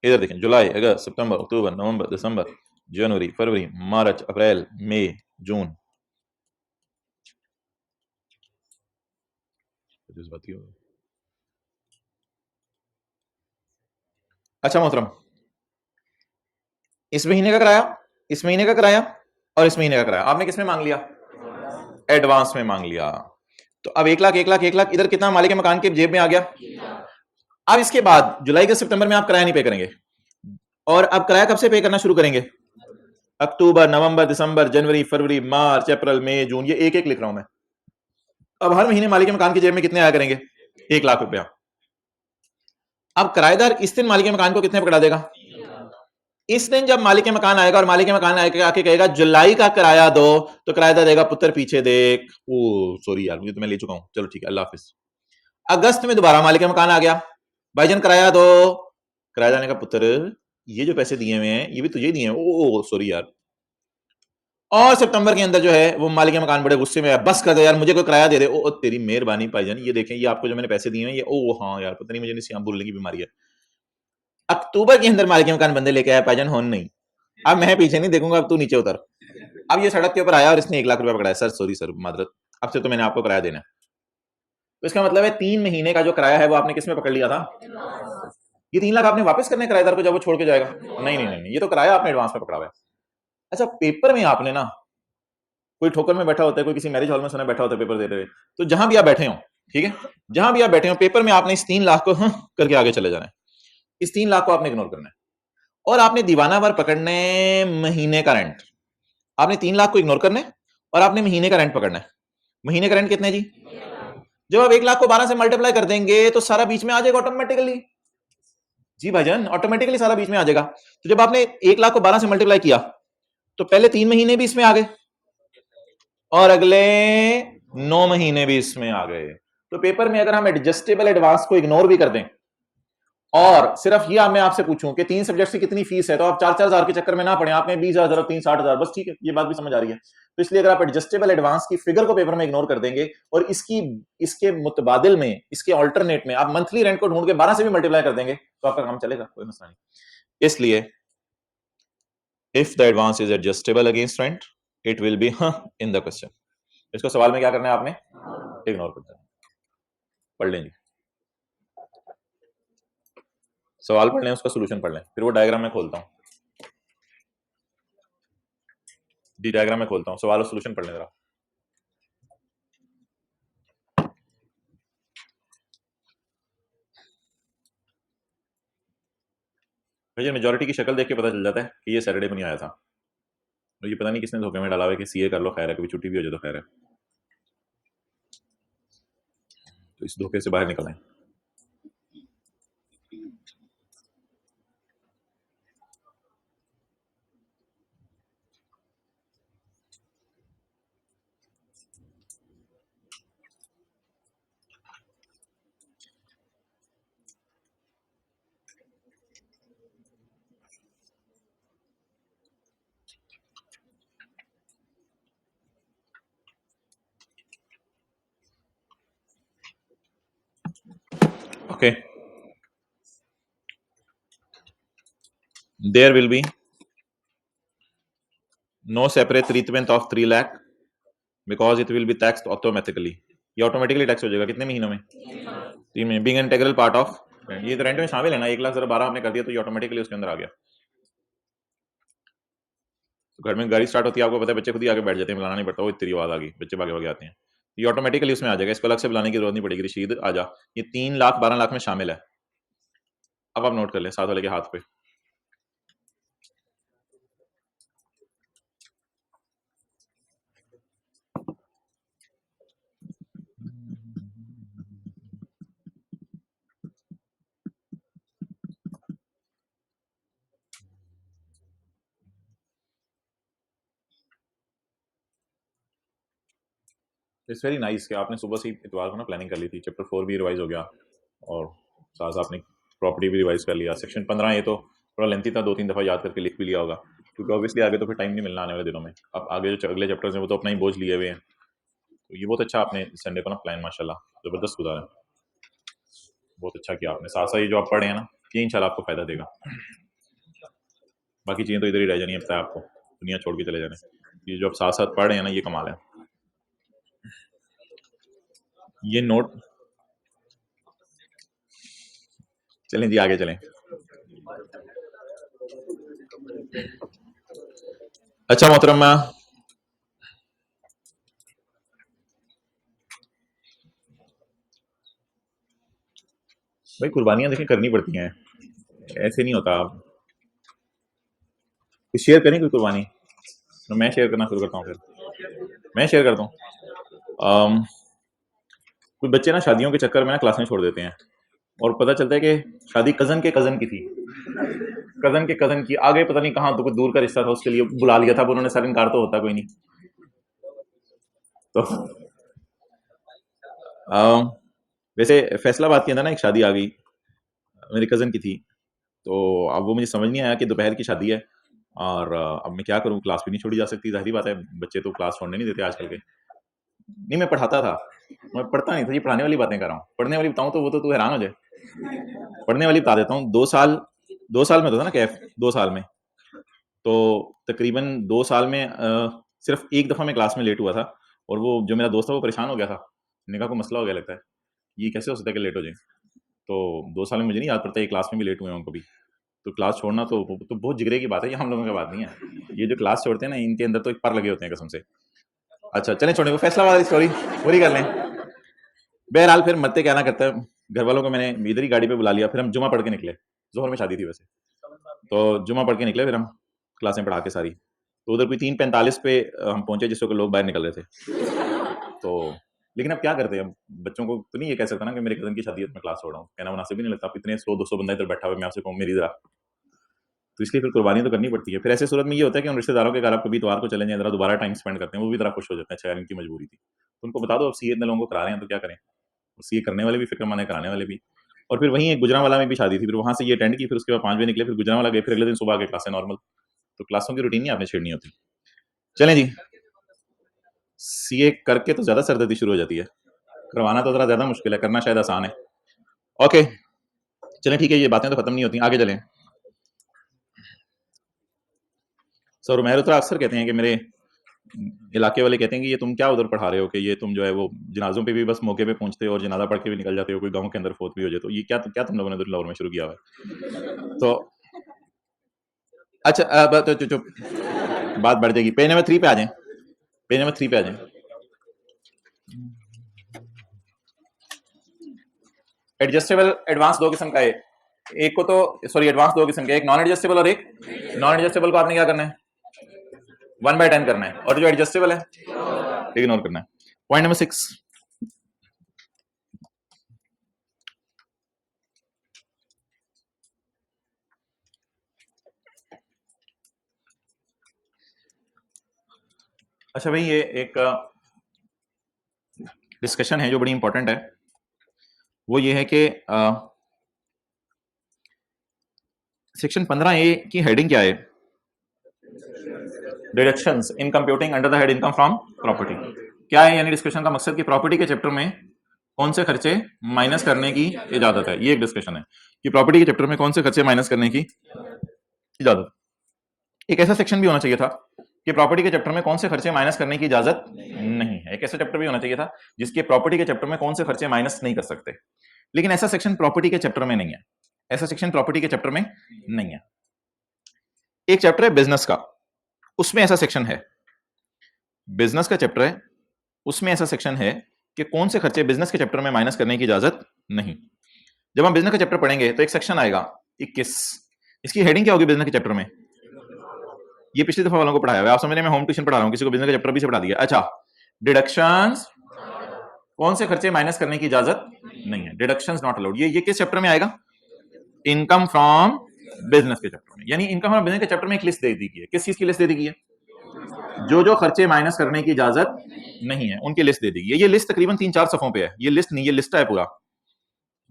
इधर देखें, जुलाई, अगस्त, सितंबर, अक्टूबर, नवंबर, दिसंबर, जनवरी, फरवरी, मार्च, अप्रैल, मई, जून। अच्छा मोहतरम, इस महीने का किराया, इस महीने का किराया और इस महीने का किराया आपने किस में मांग लिया? एडवांस में मांग लिया। तो अब 1 लाख 1 लाख 1 लाख इधर कितना मालिक मकान के जेब में आ गया। अब इसके बाद जुलाई के सितंबर में आप किराया नहीं पे करेंगे, और अब किराया कब से पे करना शुरू करेंगे? अक्टूबर, नवंबर, दिसंबर, जनवरी, फरवरी, मार्च, अप्रैल, मई, जून, ये एक एक लिख रहा हूं मैं। अब हर महीने मालिक मकान की जेब में कितने आया करेंगे? 1 लाख रुपया। अब किराएदार इस दिन मालिक मकान को कितने पकड़ा देगा? इस दिन जब मालिक मकान आएगा और मालिक मकान आके कहेगा जुलाई का किराया दो, तो किराएदार देगा पुत्र पीछे देख, ओ सॉरी यार, मुझे तो मैं ले चुका हूं, चलो ठीक है, अल्लाह हाफिज। अगस्त में दोबारा मालिक मकान आ गया, भाईजान किराया दो, किराएदार ने कहा पुत्र ये जो पैसे दिए हुए हैं ये भी तुझे दिए हैं, ओ सॉरी यार। और सितंबर के अंदर जो है वो मालिक मकान बड़े गुस्से में है, बस कर दे यार, मुझे कोई किराया दे दे। ओ तेरी मेहरबानी भाईजान, ये देखें ये आपको जो मैंने पैसे दिए हैं ये, ओ हाँ यार पता नहीं मुझे नहीं भूलने की बीमारी है। अक्टूबर के अंदर मालिक मकान बंदे लेके आया, भाईजान होन नहीं, अब मैं पीछे नहीं देखूंगा, अब तू नीचे उतर। अब ये सड़क के ऊपर आया और इसने 1 लाख रुपया पकड़ाया, सर सॉरी सर मादरत, अब से तो मैंने आपको किराया देना है। तो इसका मतलब है 3 महीने का जो किराया है वो आपने किस में पकड़ लिया था? ये 3 लाख आपने वापस करने किराएदार को जब वो छोड़ के जाएगा? नहीं नहीं नहीं, ये तो किराया आपने एडवांस में पकड़ा हुआ है। अच्छा पेपर में आपने ना, कोई ठोकर में बैठा होता है, कोई किसी मैरिज हॉल में सुना बैठा होता है पेपर देते हुए, तो जहां भी आप बैठे हो, ठीक है, जहां भी आप बैठे हो, पेपर में आपने इस 3 लाख को करके आगे चले जाना है। इस 3 लाख को आपने इग्नोर करना है, और आपने दीवाना भर पकड़ने महीने का रेंट। आपने 3 लाख को इग्नोर करना है और आपने महीने का रेंट पकड़ना है। महीने का रेंट कितने जी? जब आप 1 लाख को 12 से मल्टीप्लाई कर देंगे तो सारा बीच में आ जाएगा ऑटोमेटिकली। जी भाईजान, ऑटोमेटिकली सारा बीच में आ जाएगा। तो जब आपने 1 लाख को 12 से मल्टीप्लाई किया तो पहले 3 महीने भी इसमें आ गए और अगले 9 महीने भी इसमें आ गए। तो पेपर में अगर हम एडजस्टेबल एडवांस को इग्नोर भी कर दें और सिर्फ ये मैं आपसे पूछूं कि 3 सब्जेक्ट्स की कितनी फीस है, तो आप 4-4 हजार के चक्कर में ना पड़े, आपने 20,000 3 60,000, बस ठीक है, ये बात भी समझ आ रही है। तो इसलिए अगर आप एडजस्टेबल एडवांस की फिगर को पेपर में इग्नोर कर देंगे और इसके मुतबादिल में, इसके ऑल्टरनेट में आप मंथली रेंट को ढूंढ के 12 से भी मल्टीप्लाई कर देंगे तो आपका काम चलेगा, कोई मसला नहीं। इसलिए if the advance is adjustable against rent it will be in the question. इसको सवाल में क्या करना है आपने? इग्नोर कर देना। पढ़ लेंगे सवाल, पढ़ लें, उसका सोल्यूशन पढ़ लें, फिर वो डायग्राम में खोलता हूं, डी डायग्राम में खोलता हूं, सवाल और सोल्यूशन पढ़ लें जरा। भैया मेजोरिटी की शक्ल देख के पता चल जाता है कि ये सैटरडे को नहीं आया था, तो ये पता नहीं किसने धोखे में डाला हुआ कि सीए कर लो खैर है, कभी छुट्टी भी हो जाए तो खैर है, तो इस धोखे से बाहर निकल आए। Okay, there will be no separate treatment of 3 lakh because it will be taxed automatically। ये ऑटोमेटिकली टैक्स हो जाएगा कितने महीनों में? 3 महीने, बिंग इंटीग्रल पार्ट ऑफ, ये तो रेंट में शामिल है ना। 1 लाख जरा 12 आपने कर दिया तो ये ऑटोमेटिकली उसके अंदर आ गया। तो घर में गाड़ी स्टार्ट होती है, आपको पता है, बच्चे खुद ही आके बैठ जाते हैं, बुलाना नहीं पड़ता, वो इतनी आवाज आ गई, बच्चे भागे भागे आते हैं, ये ऑटोमेटिकली उसमें आ जाएगा, इसको अलग से बुलाने की जरूरत नहीं पड़ेगी। रशीद आ जा, ये 3 लाख 12 लाख में शामिल है। अब आप नोट कर लें साथ वाले के हाथ पे, इट्स वेरी नाइस कि आपने सुबह से ही इतवार को ना प्लानिंग कर ली थी। चैप्टर 4 भी रिवाइज हो गया और साथ आपने प्रॉपर्टी भी रिवाइज कर लिया। सेक्शन 15 ये तो थोड़ा लेंथी था, 2-3 दफ़ा याद करके लिख भी लिया होगा, क्योंकि ऑब्वियसली आगे तो फिर टाइम नहीं मिलना आने वाले दिनों में। अब आगे जो अगले चैप्टर्स हैं वो तो अपना ही बोझ लिए हुए हैं, तो ये बहुत अच्छा आपने संडे को ना प्लान माशाल्लाह ज़बरदस्त गुजारा, बहुत अच्छा किया आपने। साथ साथ ये जो आप पढ़े हैं ना, ये इंशाल्लाह आपको फायदा देगा। बाकी चीजें तो इधर ही रह जानी है, पता है आपको, दुनिया छोड़ के चले जाने। ये जो आप साथ साथ पढ़ रहे हैं ना, ये कमाल है। ये नोट, चलें जी आगे चलें। अच्छा मोहतरमा, भाई कुर्बानियां देखिए करनी पड़ती हैं, ऐसे नहीं होता। आप कुछ शेयर करें कोई कुर्बानी, तो मैं शेयर करना शुरू करता हूँ, फिर मैं शेयर करता हूँ। कुछ बच्चे ना शादियों के चक्कर में ना क्लासें छोड़ देते हैं, और पता चलता है कि शादी कजन के कजन की थी, कजन के कजन की, आगे पता नहीं कहाँ, तो कुछ दूर का रिश्ता था, उसके लिए बुला लिया था, पर उन्होंने सर इनकार तो होता कोई नहीं। तो वैसे फैसलाबाद के अंदर ना एक शादी आ गई, मेरी कज़न की थी। तो अब वो मुझे समझ नहीं आया कि दोपहर की शादी है, और अब मैं क्या करूँ, क्लास भी नहीं छोड़ी जा सकती, ज़ाहिर बात है, बच्चे तो क्लास छोड़ने नहीं देते आजकल के। नहीं, मैं पढ़ाता था, मैं पढ़ता नहीं था, ये पढ़ाने वाली बातें कर रहा हूँ। पढ़ने वाली बताऊँ तो वो तो तू हैरान हो जाए। पढ़ने वाली बता देता हूँ। 2 साल में होता था ना कैफ, 2 साल में, तो तकरीबन 2 साल में सिर्फ एक दफ़ा मैं क्लास में लेट हुआ था, और वो जो मेरा दोस्त था वो परेशान हो गया था, निकाह को मसला हो गया लगता है, ये कैसे हो सकता है कि लेट हो जाए। तो 2 साल में मुझे नहीं याद पड़ता ये क्लास में भी लेट हुए हों कभी। तो क्लास छोड़ना तो बहुत जिगरे की बात है, ये हम लोगों की बात नहीं है। ये जो क्लास छोड़ते हैं ना, इनके अंदर तो एक पर लगे होते हैं कसम से। अच्छा चलें, छोड़े वो फैसला वाली स्टोरी पूरी कर लें। बहरहाल फिर मरते क्या ना करता है, घर वालों को मैंने इधर ही गाड़ी पे बुला लिया, फिर हम जुमा पढ़ के निकले। जोहर में शादी थी वैसे, तो जुमा पढ़ के निकले, फिर हम क्लासें पढ़ा के सारी। तो उधर कोई 3:45 पे हम पहुंचे, जिस वक्त लोग बाहर निकल रहे थे। तो लेकिन अब क्या करते हैं, अब बच्चों को तो नहीं ये कह सकता ना कि मेरे कज़न की शादी है तो मैं क्लास छोड़ रहा हूँ, कहना मुनासिब भी नहीं लगता। आप इतने 100-200 बंदा इधर बैठा हुआ है, मैं आपसे कहूँ मेरी ज़रा, तो इसलिए फिर कुर्बानी तो करनी पड़ती है। फिर ऐसे सूरत में ये होता है कि उन रिश्तेदारों के घर आप कभी इतवार को चले जाएँ, ज़रा दोबारा टाइम स्पेंड करते हैं, वो भी ज़रा खुश हो जाते हैं, अच्छा यार इनकी मजबूरी थी। तो उनको बता दो, अब सीए इतने लोगों को करा रहे हैं तो क्या करें। सीए करने वाले भी फ़िक्र मंद है, कराने वाले भी। और फिर वहीं एक गुजरांवाला में भी शादी थी, फिर वहाँ से ये अटेंड की, फिर उसके बाद 5 बजे निकले, फिर गुजरांवाला गए, फिर अगले दिन सुबह आके क्लासें नॉर्मल। तो क्लासों की रूटीन नहीं आपने छेड़नी होती। चलें जी, सीए करके तो ज़्यादा सरदर्दी शुरू हो जाती है, करवाना तो ज़रा ज़्यादा मुश्किल है, करना शायद आसान है। ओके, चलें ठीक है, ये बातें तो खत्म नहीं होती, आगे चलें। सर मेहरुद्रा अक्सर कहते हैं कि मेरे इलाके वाले कहते हैं कि ये तुम क्या उधर पढ़ा रहे हो, कि ये तुम जो है वो जनाजों पे भी बस मौके पे पहुंचते हो और जनाजा पढ़ के भी निकल जाते हो, कोई गांव के अंदर फोत भी हो जाए तो ये क्या क्या तुम लोगों ने लाहौर में शुरू किया हुआ है। तो अच्छा चुप, बात बढ़ जाएगी। पेज नंबर 3 पे आ जाएं, पेज नंबर 3 पे आ जाएं। एडजस्टेबल एडवांस दो किस्म का है, एक को तो सॉरी एडवांस दो किस्म का, एक नॉन एडजस्टेबल और एक नॉन एडजस्टेबल को आपने क्या करना है, 1/10 करना है, और जो एडजस्टेबल है इग्नोर करना है। पॉइंट नंबर 6, अच्छा भाई ये एक डिस्कशन है जो बड़ी इंपॉर्टेंट है, वो ये है कि सेक्शन 15A की हेडिंग क्या है, deductions in computing under the head income from property. क्या है, यानी डिस्कशन का मकसद कि प्रॉपर्टी के चैप्टर में कौन से खर्चे माइनस करने की इजाजत है, ये एक डिस्कशन है कि प्रॉपर्टी के चैप्टर में कौन से खर्चे माइनस करने की इजाजत। एक ऐसा सेक्शन भी होना चाहिए था कि प्रॉपर्टी के चैप्टर में कौन से खर्चे माइनस करने की इजाजत नहीं है, एक ऐसा चैप्टर भी होना चाहिए था जिसके प्रॉपर्टी के चैप्टर में कौन से खर्चे माइनस नहीं कर सकते, लेकिन ऐसा सेक्शन प्रॉपर्टी के चैप्टर में नहीं है, ऐसा सेक्शन प्रॉपर्टी के चैप्टर में नहीं है। एक चैप्टर है बिजनेस का, उसमें ऐसा सेक्शन है, बिजनेस का चैप्टर है, उसमें ऐसा सेक्शन है कि कौन से खर्चे बिजनेस के चैप्टर में माइनस करने की इजाजत नहीं। जब हम बिजनेस का चैप्टर पढ़ेंगे तो एक सेक्शन आएगा 21, इसकी हेडिंग क्या होगी बिजनेस के चैप्टर में, ये पिछली दफा वालों को पढ़ाया हुआ है, आप समझ रहे हैं, मैं होम ट्यूशन पढ़ा रहा हूं, किसी को बिजनेस का चैप्टर भी से पढ़ा दिया। अच्छा, डिडक्शंस, कौन से खर्चे माइनस करने की इजाजत नहीं है, डिडक्शंस नॉट अलाउड, ये किस चैप्टर में आएगा, इनकम फ्रॉम बिजनेस के चैप्टर में। यानी इनकम फ्रॉम बिजनेस के चैप्टर में एक लिस्ट दे दी गई है, किस चीज की लिस्ट दे दी गई है, जो जो खर्चे माइनस करने की इजाजत नहीं है उनकी लिस्ट दे दी गई है। ये लिस्ट तकरीबन 3-4 सफों पे है, ये लिस्ट नहीं, ये लिस्ट है पूरा,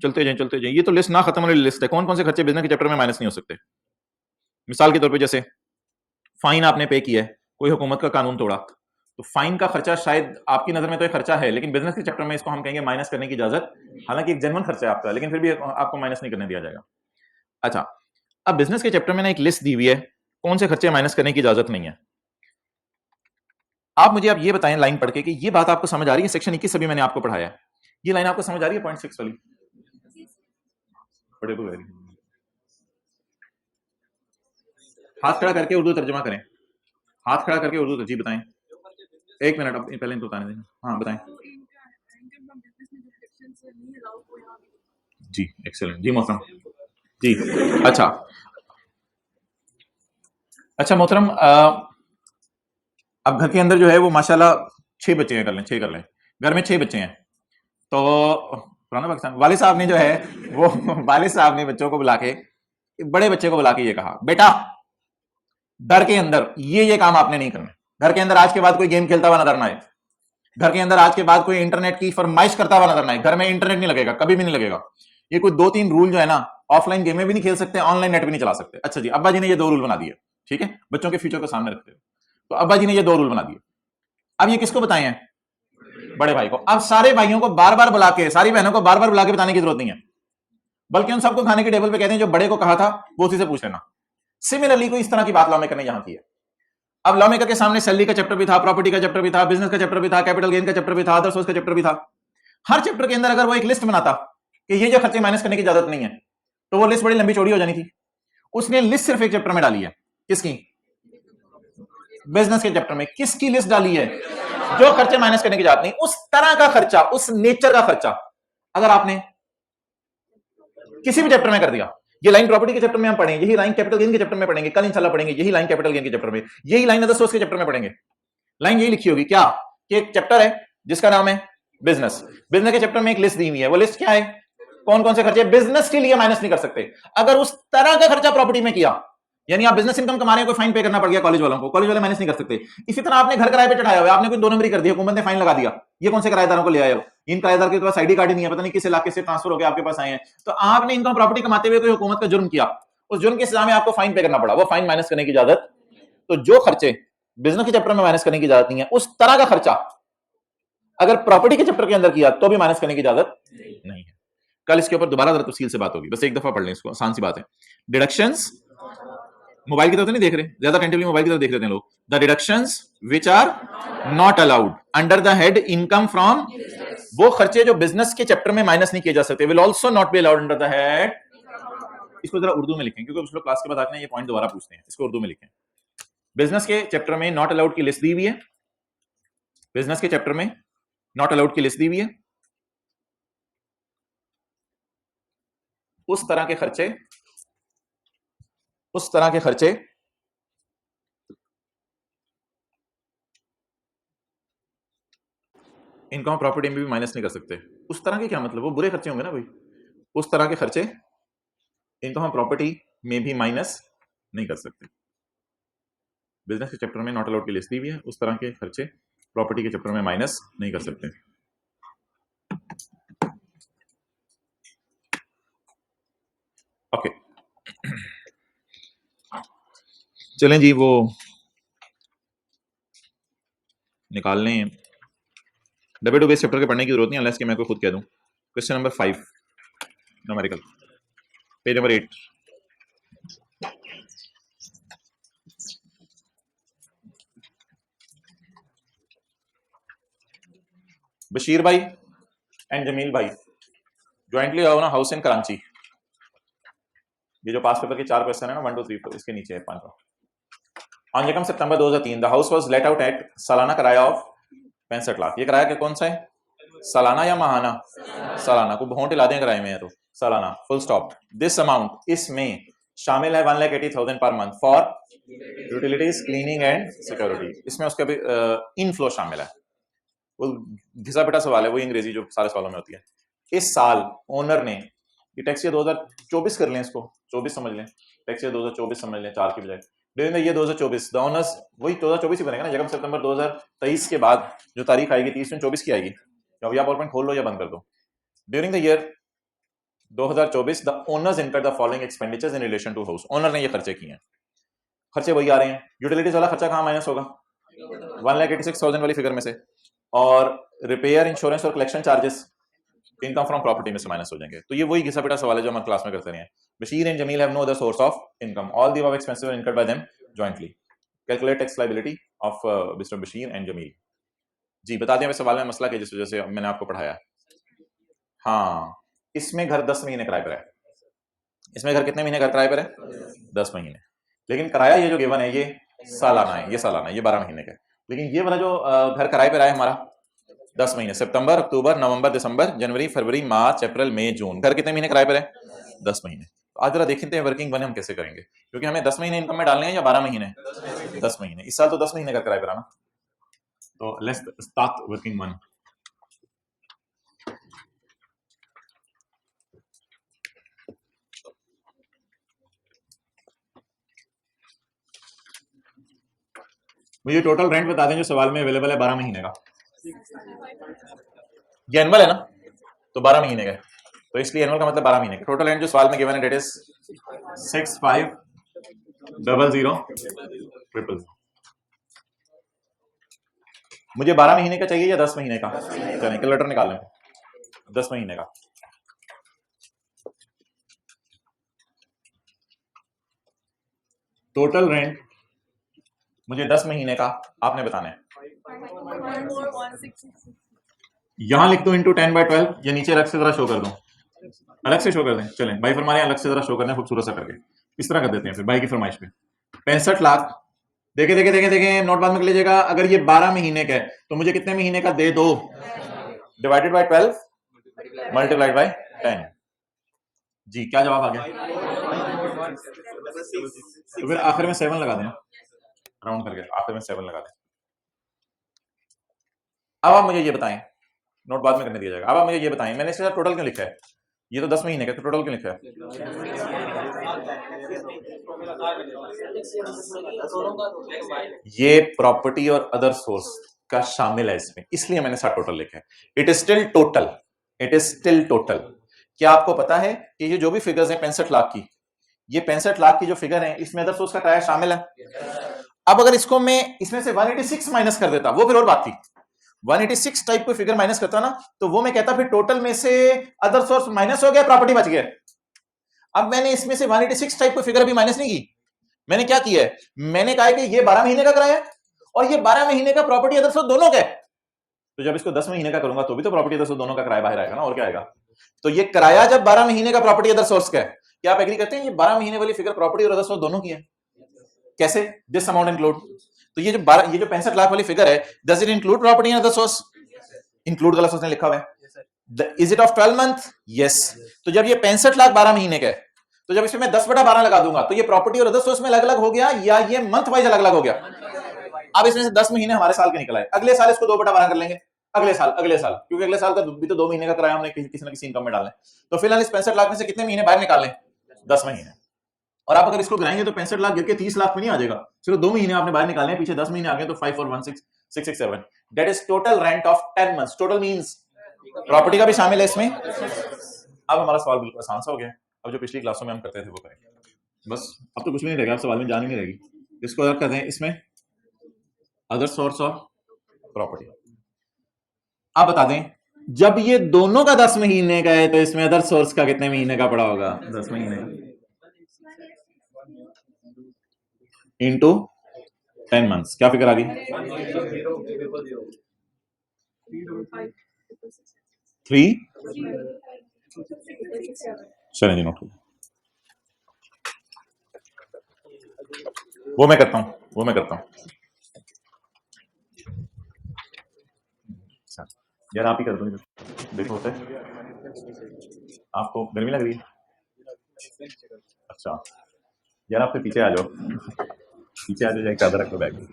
चलते जाएं चलते जाएं, ये तो लिस्ट ना खत्म वाली लिस्ट है, कौन कौन से खर्चे बिजनेस के चैप्टर में माइनस नहीं हो सकते। मिसाल के तौर पे जैसे फाइन आपने पे किया है, कोई हुकूमत का कानून तोड़ा, तो फाइन का खर्चा शायद आपकी नजर में तो एक खर्चा है, लेकिन बिजनेस के चैप्टर में इसको हम कहेंगे माइनस करने की इजाजत, हालांकि एक जेन्युइन खर्चा है आपका, लेकिन फिर भी आपको माइनस नहीं करने दिया जाएगा। अच्छा, अब बिजनेस के चैप्टर में ना एक लिस्ट दी हुई है कौन से खर्चे माइनस करने की इजाजत नहीं है। आप मुझे आप ये बताएं लाइन पढ़ के कि ये बात आपको समझ आ रही है। सेक्शन 21 अभी मैंने आपको पढ़ाया है, ये लाइन आपको समझ आ रही है पॉइंट 6 वाली? बड़े को हाथ खड़ा करके उर्दू तर्जुमा करें, हाथ खड़ा करके उर्दू तरजीह बताएं। एक मिनट, अब पहले इनको बताने दें। हाँ बताएं जी। एक्सेलेंट जी मोहतरम जी। अच्छा अच्छा मोहतरम, अब घर के अंदर जो है वो माशाल्लाह 6 बच्चे हैं, कर लें 6 कर लें, घर में 6 बच्चे हैं। तो पुराना पाकिस्तान वाले साहब ने जो है वो वाले साहब ने बच्चों को बुला के, बड़े बच्चे को बुला के ये कहा, बेटा घर के अंदर ये काम आपने नहीं करना। घर के अंदर आज के बाद कोई गेम खेलता हुआ नजर ना आए, घर के अंदर आज के बाद कोई इंटरनेट की फरमाइश करता हुआ नजर ना आए, घर में इंटरनेट नहीं लगेगा, कभी भी नहीं लगेगा। ये कोई 2-3 रूल जो है ना, ऑफलाइन गेमें भी नहीं खेल सकते, ऑनलाइन नेट भी नहीं चला सकते। अच्छा जी, अब्बा जी ने ये 2 रूल बना दिए, ठीक है, बच्चों के फ्यूचर को सामने रखते हुए। तो अब्बा जी ने ये 2 रूल बना दिए। अब ये किसको बताए हैं? बड़े भाई को। अब सारे भाइयों को बार बार बुला के, सारी बहनों को बार बार बुला के बताने की जरूरत नहीं है, बल्कि उन सबको खाने के टेबल पे कहते हैं जो बड़े को कहा था वो उसी से पूछ लेना। सिमिलरली कोई इस तरह की बात लॉ मेकर ने यहां की है। अब लॉ मेकर के सामने सैलरी का चैप्टर भी था, प्रॉपर्टी का चैप्टर भी था, बिजनेस का चैप्टर भी था, कैपिटल गेन का चैप्टर भी था, अदर सोर्स का चैप्टर भी था। हर चैप्टर के अंदर अगर वो एक लिस्ट बनाता कि ये जो खर्चे माइनस करने की इजाजत नहीं है, तो वो लिस्ट बड़ी लंबी चौड़ी हो जानी थी। उसने लिस्ट सिर्फ एक चैप्टर में डाली है। किसकी? बिजनेस के चैप्टर में। किसकी लिस्ट डाली है? जो खर्चे माइनस करने की इजाजत नहीं, उस तरह का खर्चा, उस नेचर का खर्चा अगर आपने किसी भी चैप्टर में कर दिया, ये लाइन प्रॉपर्टी के चैप्टर में हम पढ़ेंगे, यही लाइन कैपिटल गेन के चैप्टर में पढ़ेंगे, कल इंशाल्लाह पढ़ेंगे यही लाइन कैपिटल गेन के चैप्टर में, यही लाइन अदर सोर्स के चैप्टर में पढ़ेंगे। लाइन यही लिखी होगी क्या कि एक चैप्टर है जिसका नाम है बिजनेस, बिजनेस के चैप्टर में एक लिस्ट दी हुई है, वो लिस्ट क्या है? कौन कौन से खर्चे बिजनेस के लिए माइनस नहीं कर सकते। अगर उस तरह का खर्चा प्रॉपर्टी में किया, यानी आप बिजनेस इनकम कमा रहे हैं, कोई फाइन पे करना पड़ गया कॉलेज वालों को, कॉलेज वाले माइनस नहीं कर सकते। इसी तरह आपने घर किराए पे चढ़ाया हुआ, आपने कोई 2 नंबरी कर दिया, हुकूमत ने फाइन लगा दिया, ये कौन से किराएदारों को ले आए हो? इन किराएदार के पास आईडी कार्ड ही नहीं है, पता नहीं किस इलाके से ट्रांसफर होकर आपके पास आए हैं। तो आपने इनकम प्रॉपर्टी कमाते हुए कोई हुकूमत का जुर्म किया, उस जुर्म की सजा में आपको फाइन पे करना पड़ा, वो फाइन माइनस करने की इजाजत। तो जो खर्चे बिजनेस के चैप्टर में माइनस करने की इजाजत नहीं है, उस तरह का खर्चा अगर प्रॉपर्टी के चैप्टर के अंदर किया तो भी माइनस करने की इजाजत नहीं है। कल इसके ऊपर दोबारा जरा तफसील से बात होगी, बस एक दफा पढ़ लें इसको, आसान सी बात है। डिडक्शंस, मोबाइल की तरफ नहीं देख रहे, ज्यादा अटेंटिवली मोबाइल की तरफ देख रहे हैं लोग। The deductions which are not allowed under the head income from, वो खर्चे जो बिजनेस के चैप्टर में माइनस नहीं किए जा सकते, will also not be allowed under the head. इसको जरा उर्दू में लिखें, क्योंकि कुछ लोग क्लास के बाद आते हैं ये पॉइंट दोबारा पूछते हैं, इसको उर्दू में लिखें। बिजनेस के चैप्टर में नॉट अलाउड की लिस्ट दी हुई है, बिजनेस के चैप्टर में नॉट अलाउड की लिस्ट दी हुई है। उस तरह के खर्चे, उस तरह के खर्चे इनकम प्रॉपर्टी में भी माइनस नहीं कर सकते। उस तरह के क्या मतलब? वो बुरे खर्चे होंगे ना भाई। उस तरह के खर्चे इनकम प्रॉपर्टी में भी माइनस नहीं कर सकते। बिजनेस के चैप्टर में नॉट अलाउड की लिस्ट दी हुई है, उस तरह के खर्चे प्रॉपर्टी के चैप्टर में माइनस नहीं कर सकते। ओके चलें जी, वो निकाल लें। डब्ल्यू टू बेस चैप्टर के पढ़ने की जरूरत नहीं, अनलेस कि मैं को खुद कह दूं। Question number 5 numerical, page number 8। Bashir भाई एंड जमील भाई jointly own house in Karachi. ये जो पास पेपर के 4 क्वेश्चन है ना, 1 2 3 4, इसके नीचे है 5वां। ऑन यकम सितंबर 2003 the house was let out at सालाना किराया ऑफ 65 लाख। ये किराया कौन सा है? सालाना या माहाना? सालाना। को होंठ ला दें किराए में है तो सालाना, फुल स्टॉप। दिस अमाउंट, इसमें शामिल है 1,80,000 per month for utilities, cleaning and security. इसमें उसका भी इनफ्लो शामिल है। वो घिसा पिटा सवाल है, वो अंग्रेजी जो सारे सवालों में होती है। इस साल ओनर ने, ये टैक्स ईयर 2024 कर लें, इसको 24 समझ लें, टैक्स ईयर 2024 समझ लें 4 की बजाय। During the year 2024 the owners, वही 2024 ही बनेगा ना, जगह सितंबर 2023 के बाद जो तारीख आएगी 30 जून 24 की आएगी। तो या पॉइंट खोल लो या बंद कर दो। During the year 2024 the owners incur the following expenditures in relation to house. Owner ने ये खर्चे किए हैं, खर्चे वही आ रहे हैं। यूटिलिटीज वाला खर्चा कहाँ माइनस होगा? 1,86,000 वाली फिगर में से, और रिपेयर, इंश्योरेंस और collection charges income from property में से माइनस हो जाएंगे। तो ये वही घिसा पिटा सवाल है जो हम क्लास में करते रहे हैं। Bashir and Jamil have no other source of income, all the above expenses are incurred by them jointly, calculate tax liability of mister Bashir and Jamil. जी बता दें सवाल में मसला के जिस वजह से मैंने आपको पढ़ाया। हाँ, इसमें घर 10 महीने किराए पर है। इसमें घर कितने महीने घर किराए पर है? 10 महीने। लेकिन किराया ये जो गिवन है ये सालाना है, ये सालाना है, ये 12 महीने का है। लेकिन ये वाला जो घर किराए पर आया हमारा 10 महीने, सितंबर, अक्टूबर, नवंबर, दिसंबर, जनवरी, फरवरी, मार्च, अप्रैल, मई, जून, घर कितने महीने किराए पर है? 10 महीने। आज जरा देखते हैं वर्किंग वन हम कैसे करेंगे, क्योंकि हमें 10 महीने इनकम में डालने हैं या 12 महीने? 10 महीने। इस साल तो 10 महीने का किराए पर आना। तो लेट्स स्टार्ट वर्किंग वन। मुझे टोटल रेंट बता दें जो सवाल में अवेलेबल है 12 महीने का। ये एनुअल है ना, तो 12 महीने का, तो इसलिए एनुअल का मतलब 12 महीने का। टोटल रेंट जो सवाल में गिवन है डेट इज 650000। मुझे 12 महीने का चाहिए या 10 महीने का? चलें कैलकुलेटर निकाल लें। 10 महीने का टोटल रेंट मुझे 10 महीने का आपने बताना है। यहां लिख दो इंटू 10/12, या नीचे अलग से जरा शो कर दो, अलग से शो कर दें। चलें भाई फरमाने अलग से जरा शो कर दें खूबसूरत सा करके, इस तरह कर देते हैं फिर भाई की फरमाइश पे। 65 लाख। देखे देखे देखे देखे नोट बाद में कर लीजिएगा। अगर ये 12 महीने का है तो मुझे कितने महीने का दे दो? Divided by 12 multiplied by 10। जी क्या जवाब आ गया? तो फिर आखिर में 7 लगा दें, राउंड करके आखिर में 7 लगा दें। अब आप मुझे ये बताएं, नोट बाद में करने दिया जाएगा। अब आप मुझे ये बताएं, मैंने इसके साथ टोटल क्यों लिखा है? ये तो 10 महीने का, तो टोटल क्यों लिखा है? ये प्रॉपर्टी और अदर सोर्स का शामिल है इसमें, इसलिए मैंने साथ टोटल लिखा है। It is still total, it is still total. क्या आपको पता है कि ये जो भी फिगर्स हैं 65 लाख की, ये 65 लाख की जो फिगर है इसमें अदर सोर्स का किराया शामिल है। अब अगर इसको मैं इसमें से 186 माइनस कर देता, वो फिर और बात थी। 186 टाइप को फिगर माइनस करता ना, तो वो मैं कहता फिर टोटल में से अदर सोर्स माइनस हो गया, प्रॉपर्टी बच गया। अब मैंने इसमें से 186 टाइप को फिगर भी माइनस नहीं की। मैंने क्या किया है, मैंने कहा है कि ये 12 महीने का किराया और ये 12 महीने का प्रॉपर्टी अदर सोर्स दोनों का है। तो जब इसको 10 महीने का करूंगा तो भी तो प्रॉपर्टी अदर सोर्स दोनों का किराया बाहर आएगा ना, और क्या आएगा? तो ये किराया जब 12 महीने का प्रॉपर्टी अदर सोर्स का है, क्या आप एग्री करते हैं ये 12 महीने वाली फिगर प्रॉपर्टी और अदर सोर्स दोनों की है? कैसे? This amount include. तो ये जो 65 लाख वाली फिगर है, does it include property and other source? Include वाला सोर्स ने लिखा हुआ है। Is it of 12 month? Yes. तो जब ये 65 लाख 12 महीने का है, तो जब इसमें मैं 10/12 लगा दूंगा तो ये प्रॉपर्टी और अदर सोर्स में अलग अलग हो गया या ये मंथ वाइज अलग अलग हो गया? अब इसमें से 10 महीने हमारे साल के निकल आए, अगले साल इसको 2/12 कर लेंगे। अगले साल क्योंकि अगले साल का भी तो 2 महीने का किराया हमने किसी ना किसी इनकम में डालना है। तो फिलहाल इस 65 लाख में से कितने महीने बाहर निकाल लें? 10 महीने। और आप अगर इसको गिराएंगे तो 65 लाख गिर के 30 लाख में नहीं आ जाएगा, सिर्फ 2 महीने आपने बाहर निकालने हैं, पीछे 10 महीने आ गए तो 5 और 1 667। That is total rent of 10 months. Total means property का भी शामिल है इसमें। अब हमारा सवाल बिल्कुल आसान सा हो गया। अब जो पिछली क्लासों में हम करते थे वो करेंगे बस। अब तो कुछ भी नहीं रहेगा, अब सवाल में जान ही नहीं रहेगी। इसको अलग करते हैं, इसमें अदर सोर्स और प्रॉपर्टी। आप बता दें जब ये दोनों का 10 महीने का है तो इसमें अदर सोर्स का कितने महीने का पड़ा होगा? 10 महीने का इंटू 10 मंथ्स। क्या फिगर आ गई? 3। चलें जी, नोट वो मैं करता हूं। यार आप ही कर दो, देखो होता है। आपको गर्मी लग रही है? अच्छा यार आप फिर पीछे आ जाओ, पीछे आ जाओ, चादर रख लो बैग में।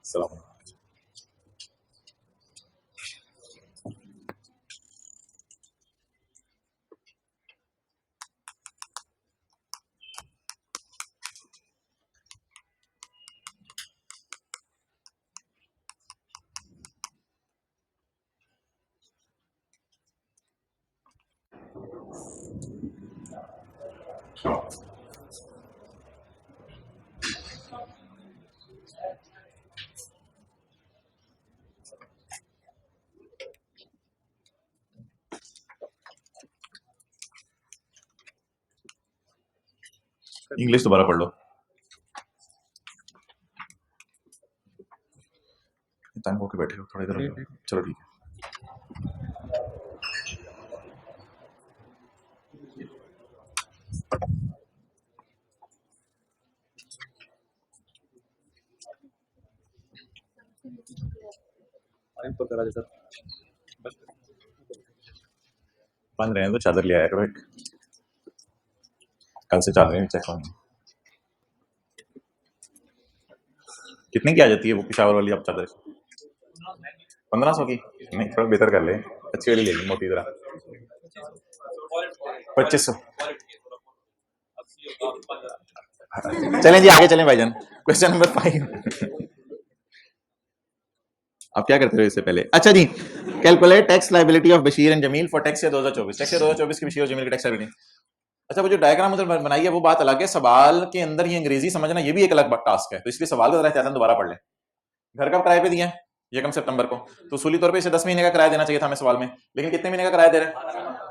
सलाम। इंग्लिश दोबारा पढ़ लो। टाइम होके बैठे हो थोड़ा इधर हो जाओ। चलो ठीक है। बंद रहे हैं तो चादर ले आया करो एक, कल से चादरें चेक होंगी। कितने की आ जाती है वो पिशावर वाली आप चादर? 1500 की? नहीं थोड़ा बेहतर कर ले, अच्छी वाली ले ली मोटी तरह। 2500। चलें जी आगे चलें भाईजान। Question number 5। आप क्या करते हो इससे पहले? अच्छा जी, calculate tax liability of Bashir and Jamil for tax year 2024। Tax year 2024 की बशीर और जमील की टैक्स लायबिलिटी। अच्छा वो जो डायग्राम उधर बनाई है वो बात अलग है, सवाल के अंदर ये अंग्रेजी समझना ये भी एक अलग टास्क है, तो इसलिए सवाल को जरा दोबारा पढ़ लें। घर का किराए पे दिया है यकम सितंबर को, तो उसूली तौर पे इसे 10 महीने का किराया देना चाहिए था हमें सवाल में, लेकिन कितने महीने का किराया दे रहे हैं?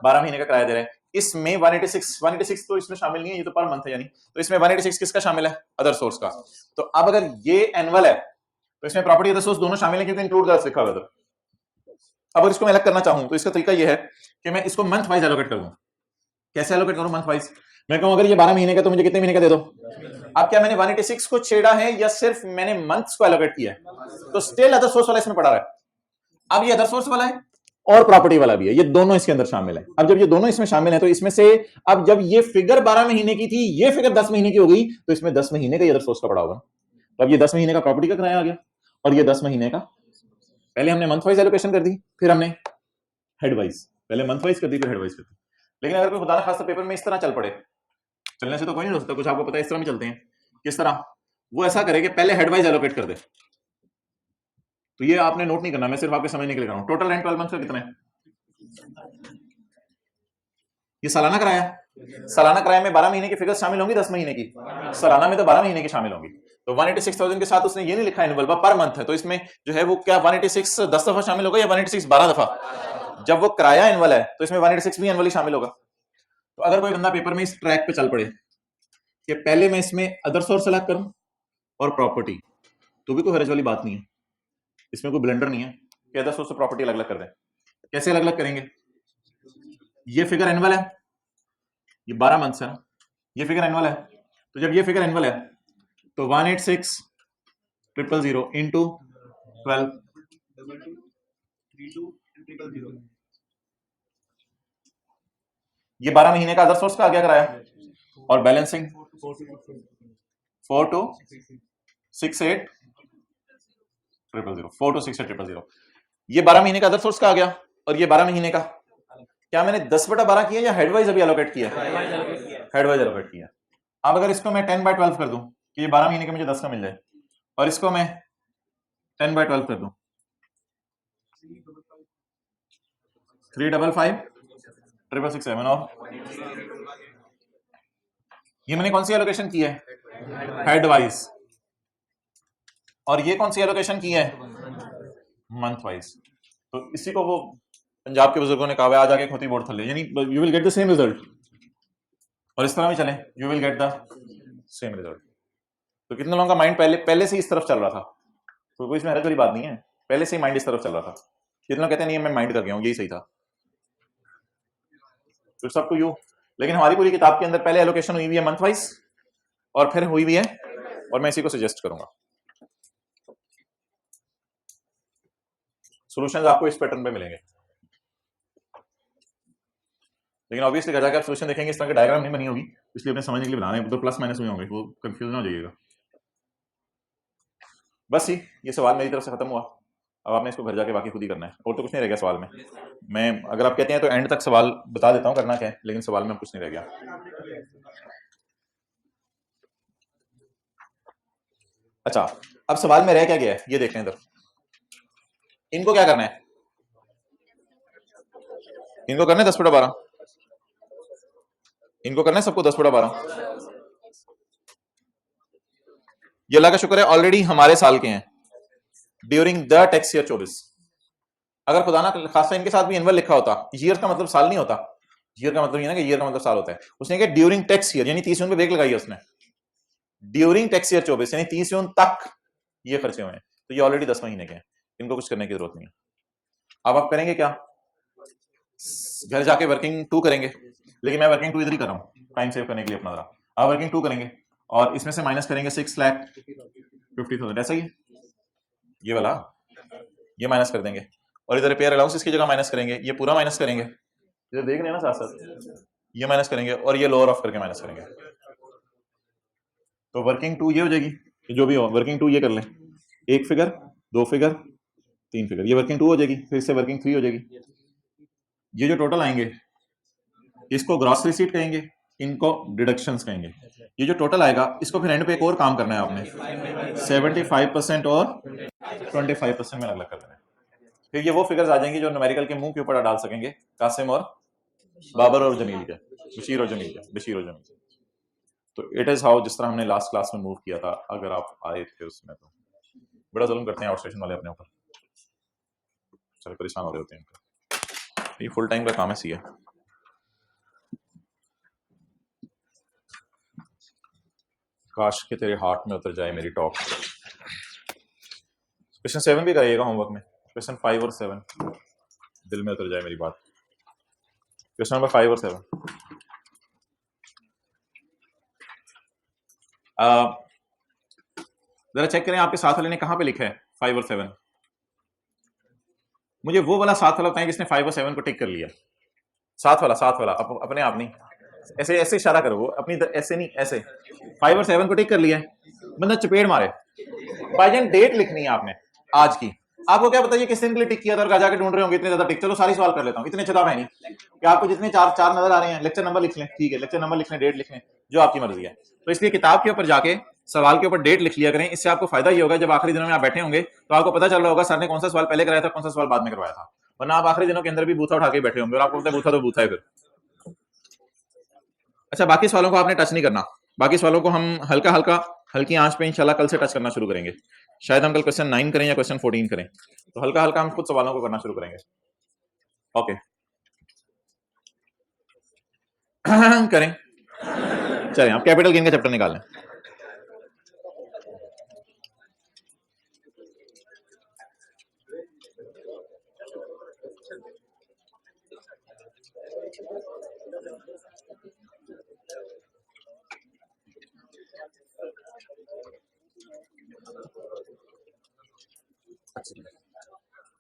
12 महीने का किराया दे रहे हैं। इसमें 186 तो इसमें शामिल नहीं है, ये तो पर मंथ है यानी, तो इसमें 186 किसका शामिल है? अदर सोर्स का। तो अब अगर ये एनुअल है तो इसमें प्रॉपर्टी अदर सोर्स दोनों शामिल है क्योंकि इंक्लूड दर्ज लिखा हुआ है। अब अगर इसको मैं अलग करना चाहूं तो इसका तरीका ये है कि मैं इसको मंथ वाइज एलोकेट कर दूं। कैसे एलोकेट करूं मंथ वाइज? मैं कहूं अगर ये 12 महीने का तो मुझे कितने महीने का दे दो। अब क्या मैंने 186 को छेड़ा है या सिर्फ मैंने मंथ्स को एलोकेट किया है? तो स्टिल अदर सोर्स वाला इसमें पड़ा रहा है। अब ये अदर सोर्स वाला है और प्रॉपर्टी वाला भी है, ये दोनों इसके अंदर शामिल है। अब जब ये दोनों इसमें शामिल है तो इसमें से अब जब ये फिगर 12 महीने की थी, ये फिगर 10 महीने की हो गई, तो इसमें 10 महीने का ये अदर सोर्स का पड़ा होगा। तो अब ये 10 महीने का प्रॉपर्टी का किराया आ गया और ये 10 महीने का, पहले हमने मंथ वाइज एलोकेशन कर दी, फिर हमने हेड वाइज, पहले मंथ वाइज कर दी फिर हेड वाइज कर दी। लेकिन अगर कोई खुदा ना खासा पेपर में इस तरह चल पड़े, चलने से तो कोई नहीं हो सकता, कुछ आपको पता है इस तरह में चलते हैं, किस तरह वो ऐसा करे कि पहले हेड वाइज एलोकेट कर दे, तो ये आपने नोट नहीं करना, मैं सिर्फ आपके समझने के लिए कर रहा हूं। टोटल रेंट 12 मंथ का कितना है? ये सालाना किराया, सालाना किराए में 12 महीने की फिगर शामिल होंगी 10 महीने की? सालाना में तो 12 महीने की शामिल होंगी। तो 186,000 के साथ उसने ये नहीं लिखा एनुअल पर मंथ है, तो इसमें जो है वो क्या 186 10 दफा शामिल होगा या 186 12 दफा? जब वो किराया एनुअल है तो इसमें 186 भी एनुअली शामिल होगा। तो अगर कोई बंदा पेपर में इस ट्रैक पे चल पड़े कि पहले मैं इसमें अदर सोर्स सेलेक्ट करूं और प्रॉपर्टी, तो भी कोई हर्ज वाली बात नहीं है, इसमें कोई ब्लेंडर नहीं है कि अदर सोर्स से प्रॉपर्टी अलग अलग कर दें। कैसे अलग अलग करेंगे? ये फिगर एनुअल है, ये 12 मंथ्स है, ये फिगर एनुअल है, तो जब ये फिगर एनुअल है तो 186,000 इंटू 12, ये 12 महीने का अदर सोर्स का आ गया कराया, और बैलेंसिंग 4268,000 ये 12 महीने का अदर सोर्स का आ गया, और ये 12 महीने का क्या मैंने 10/12 किया या हेडवाइज अभी एलोकेट किया? हेडवाइज एलोकेट किया। अब अगर इसको मैं 10/12 कर दूं कि ये 12 महीने के मुझे 10 का मिल जाए, और इसको मैं 10/12 कर दूं 355,667, और ये मैंने कौन सी एलोकेशन की है? हेडवाइज। और ये कौन सी एलोकेशन की है? Month wise. तो इसी को वो पंजाब के बुजुर्गों ने कहा है, आ जाके खोती बोर्ड थले, यानी you will get the same result, और इस तरह भी चले you will get the same result. तो कितने लोगों का माइंड पहले से इस तरफ चल रहा था, तो कोई इसमें हरज वाली बात नहीं है, पहले से ही माइंड इस तरफ चल रहा था। कितने लोग कहते हैं नहीं मैं माइंड कर गया हूं, यही सही था, तो सब टू यू। लेकिन हमारी पूरी किताब के अंदर पहले एलोकेशन हुई हुई है मंथ वाइज, और फिर हुई हुई है, और मैं इसी को सजेस्ट करूंगा। सॉल्यूशंस आपको इस पैटर्न पे मिलेंगे, लेकिन ऑब्वियसली घर जाकर आप सॉल्यूशन देखेंगे इस तरह की डायग्राम नहीं बनी होगी, इसलिए अपने समझने के लिए बना रहे हैं, तो प्लस माइनस हुए होंगे, वो कंफ्यूज ना हो जाइएगा। बस ही ये सवाल मेरी तरफ से खत्म हुआ, अब आपने इसको घर जाके बाकी खुद ही करना है, और तो कुछ नहीं रह गया सवाल में। मैं अगर आप कहते हैं तो एंड तक सवाल बता देता हूँ करना क्या है, लेकिन सवाल में कुछ नहीं रह गया। अच्छा अब सवाल में रह क्या गया है ये देखते हैं इधर, इनको क्या करना है? इनको करना है 10/12, इनको करना है सबको 10/12। ये अल्लाह का शुक्र है ऑलरेडी हमारे साल के हैं, ड्यूरिंग द टैक्स ईयर 24। अगर खुदा ना खासा इनके साथ भी एनुअल लिखा होता, ईयर का मतलब साल नहीं होता, ईयर का मतलब ये ना कि ईयर का मतलब साल होता है, उसने कहा ड्यूरिंग टैक्स ईयर, यानी 30 जून पे ब्रेक लगाई है उसने, ड्यूरिंग टैक्स ईयर 24 यानी 30 जून तक ये खर्चे हुए हैं, तो ये ऑलरेडी 10 महीने के हैं, इनको कुछ करने की जरूरत नहीं है। अब आप करेंगे क्या, घर जाके वर्किंग 2 करेंगे, लेकिन मैं वर्किंग 2 इधर ही कर रहा हूँ टाइम सेव करने के लिए अपना जरा। आप वर्किंग 2 करेंगे और इसमें से माइनस करेंगे 6,50,000 ऐसा ही, ये वाला ये माइनस कर देंगे और इधर रिपेयर अलाउंस इसकी जगह माइनस करेंगे, ये पूरा माइनस करेंगे, इधर देख रहे हैं ना साथ साथ, ये माइनस करेंगे और ये लोअर ऑफ करके माइनस करेंगे, तो वर्किंग 2 ये हो जाएगी, जो भी हो वर्किंग 2 ये कर लें, एक फिगर, दो फिगर, तीन फिगर, ये वर्किंग 2 हो जाएगी, फिर इससे वर्किंग 3 हो जाएगी। ये जो टोटल आएंगे इसको ग्रॉस रिसीट कहेंगे, इनको डिडक्शंस कहेंगे। ये जो टोटल आएगा इसको फिर एंड पे एक और काम करना है आपने, 75% और 25% में अलग अलग कर देना है। फिर ये वो फिगर्स आ जाएंगी जो न्यूमेरिकल के मुंह के ऊपर डाल सकेंगे कासिम और बाबर और जमील के, बशीर और जमील के, बशीर और जमील के। तो इट इज हाउ, जिस तरह हमने लास्ट क्लास में मूव किया था, अगर आप आए थे उसमें। तो बड़ा जुल्म करते हैं आउटस्टेशन वाले अपने ऊपर, चलो परेशान हो रहे होते हैं, ये फुल टाइम का काम है सीए। काश के तेरे हार्ट में उतर जाए मेरी टॉक। क्वेश्चन 7 भी करिएगा होमवर्क में, क्वेश्चन 5 और 7 दिल में उतर जाए मेरी बात। क्वेश्चन नंबर 5 और 7, जरा चेक करें आपके साथ वाले ने कहां पे लिखा है 5 और 7। मुझे वो वाला साथ वाला बताएं जिसने 5 और 7 को टिक कर लिया। साथ वाला अपने आप नहीं, ऐसे ऐसे इशारा करो, वो अपनी ऐसे नहीं, ऐसे 5 और 7 को टिक कर लिया, बंदा चपेट मारे। भाईजान डेट लिखनी है आपने आज की, आपको क्या बताइए किस दिन के लिए टिक किया था, और घर जाके ढूंढ रहे होंगे इतने ज्यादा टिक। चलो सारी सवाल कर लेता हूँ, इतने अच्छे है नहीं कि आपको जितने चार नजर आ रहे हैं, लेक्चर नंबर लिख लें, ठीक है, लेक्चर नंबर लिख लें, डेट लिख लें, जो आपकी मर्जी है। तो इसलिए किताब के ऊपर जाके सवाल के ऊपर डेट लिख लिया करें, इससे आपको फायदा ये होगा जब आखिरी दिनों में आप बैठे होंगे तो आपको पता चल रहा होगा सर ने कौन सा सवाल पहले कराया था, कौन सा सवाल बाद में करवाया था। वरना आप आखिरी दिनों के अंदर भी बूथा उठा के बैठे होंगे और आपको बूथा तो बूथा है फिर। अच्छा, बाकी सवालों को आपने टच नहीं करना, बाकी सवालों को हम हल्का हल्का हल्की आंच पे इंशाल्लाह कल से टच करना शुरू करेंगे। शायद हम कल क्वेश्चन 9 करें या क्वेश्चन 14 करें, तो हल्का हल्का हम खुद सवालों को करना शुरू करेंगे। ओके करें, चलें आप कैपिटल गेन का चैप्टर निकाल लें।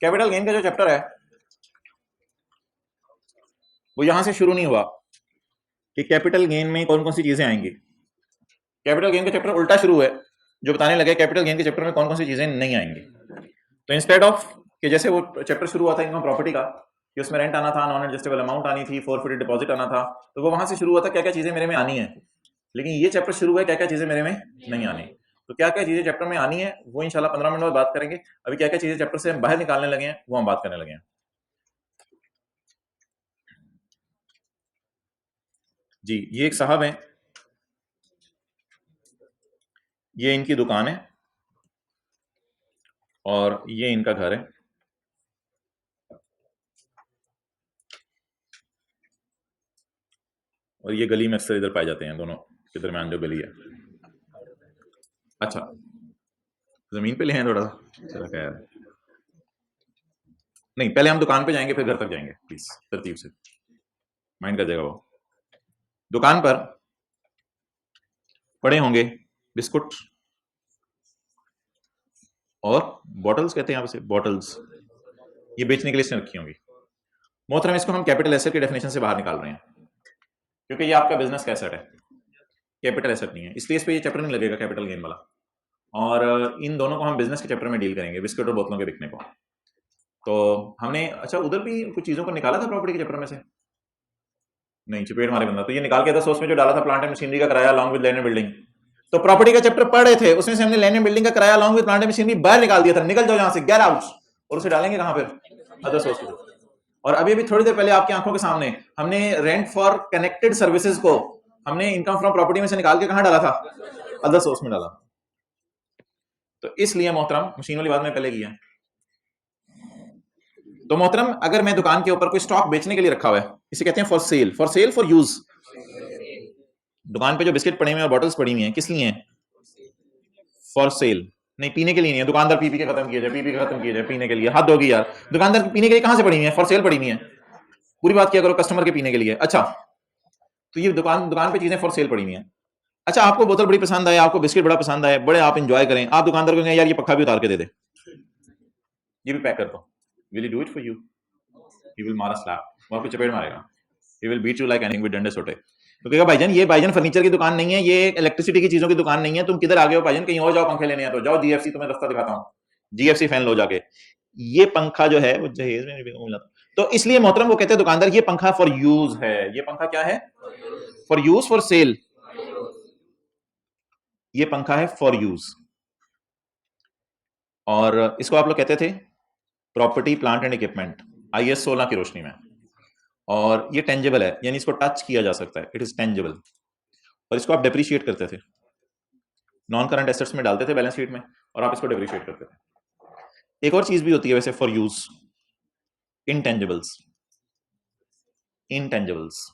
कैपिटल गेन का जो चैप्टर है वो यहां से शुरू नहीं हुआ कि कैपिटल गेन में कौन कौन सी चीजें आएंगी। कैपिटल गेन का चैप्टर उल्टा शुरू है, जो बताने लगे कैपिटल गेन के चैप्टर में कौन कौन सी चीजें नहीं आएंगी। तो इंस्टेड ऑफ कि जैसे वो चैप्टर शुरू हुआ था इनकम प्रॉपर्टी का, कि उसमें रेंट आना था, नॉन एडजस्टेबल अमाउंट आनी थी, फोरफिटेड डिपॉजिट आना था, तो वो वहां से शुरू हुआ था क्या क्या चीजें मेरे में आनी है। लेकिन ये चैप्टर शुरू है क्या क्या चीजें मेरे में नहीं आनी। तो क्या क्या चीजें चैप्टर में आनी है वो इंशाल्लाह 15 मिनट बाद बात करेंगे। अभी क्या क्या चीजें चैप्टर से हम बाहर निकालने लगे हैं वो हम बात करने लगे हैं। जी, ये एक साहब हैं, ये इनकी दुकान है और ये इनका घर है। और ये गली में अक्सर इधर पाए जाते हैं, दोनों के दरमियान जो गली है। अच्छा, जमीन पे ले हैं थोड़ा सा, चलो खैर नहीं, पहले हम दुकान पे जाएंगे फिर घर तक जाएंगे, प्लीज तरतीब से माइंड कर जाएगा। वो दुकान पर पड़े होंगे बिस्कुट और बॉटल्स, कहते हैं यहाँ पे बॉटल्स, ये बेचने के लिए इसने रखी होंगी। मोहतरम, इसको हम कैपिटल एसेट की डेफिनेशन से बाहर निकाल रहे हैं क्योंकि ये आपका बिजनेस का एसेट है, कैपिटल एसेट नहीं है, इसलिए इस पे ये चैप्टर नहीं लगेगा कैपिटल गेन वाला। और इन दोनों को हम बिजनेस के चैप्टर में डील करेंगे, बिस्कुट और बोतलों के बिकने को। तो हमने अच्छा उधर भी कुछ चीजों को निकाला था प्रॉपर्टी के चैप्टर में से, नहीं चपेट मारे बंदा, तो ये निकाल के था सोर्स में जो डाला था प्लांट एंड मशीनरी का किराया along with land and building. तो प्रॉपर्टी का चैप्टर पढ़ रहे थे, उसमें से हमने लैंड एंड बिल्डिंग का किराया along with plant and machinery बाहर निकाल दिया था, निकल जाओ यहां से, गेट आउट, और उसे डालेंगे कहां पर, अदर सोर्स में। और अभी अभी थोड़ी देर पहले आपकी आंखों के सामने हमने रेंट फॉर कनेक्टेड सर्विसेज को हमने इनकम फ्रॉम प्रॉपर्टी में से निकाल के कहां डाला था, अदर सोर्स में डाला। तो इसलिए मोहतरम, मशीन वाली बात में पहले किया। तो मोहतरम, अगर मैं दुकान के ऊपर कोई स्टॉक बेचने के लिए रखा हुआ है, इसे कहते हैं फॉर सेल, फॉर यूज। दुकान पे जो बिस्किट पड़े हुए हैं और बॉटल्स पड़ी हुई हैं किस लिए हैं, फॉर सेल, नहीं पीने के लिए नहीं है, दुकानदार पी के खत्म किया जाए, पी के खत्म किया जाए, पीने के लिए हद होगी यार, दुकानदार पीने के लिए कहां से पड़ी हुई है, फॉर सेल पड़ी हुई है, पूरी बात किया करो कस्टमर के पीने के लिए। अच्छा तो ये दुकान पे चीजें फॉर सेल पड़ी हुई हैं। अच्छा आपको बोतल बड़ी पसंद आए, आपको बिस्किट बड़ा पसंद आए, बड़े आप इंजॉय करें, आप दुकानदार को कहें यार ये पक्का भी उतार के दे दे, ये भी पैक कर दो, will he do it for you? He will मार अ स्लैप, वो आपको चपेट मारेगा, he will beat you like anything with डंडे सोटे। तो कहेगा भाईजान ये भाईजान फर्नीचर की दुकान नहीं है, ये इलेक्ट्रिसिटी की चीजों की दुकान नहीं है, तुम किधर आ गए हो भाईजान, कहीं और जाओ पंखे लेने हैं तो जाओ जीएफसी, तुम्हें रास्ता दिखाता हूँ, जीएफसी फैन लो जाके। ये पंखा जो है वो जहेज में भी मिला था, तो इसलिए मोहतरम वो कहते हैं दुकानदार ये पंखा फॉर यूज है, ये पंखा क्या है, फॉर यूज, फॉर सेल, ये पंखा है फॉर यूज। और इसको आप लोग कहते थे property plant and equipment, IS 16 की रोशनी में, और ये टेंजेबल है, यानी इसको टच किया जा सकता है, इट इज टेंजेबल, और इसको आप डेप्रिशिएट करते थे, नॉन करंट एसेट्स में डालते थे बैलेंस शीट में, और आप इसको डेप्रिशिएट करते थे। एक और चीज भी होती है वैसे फॉर यूज, इनटेंजिबल्स, इनटेंजिबल्स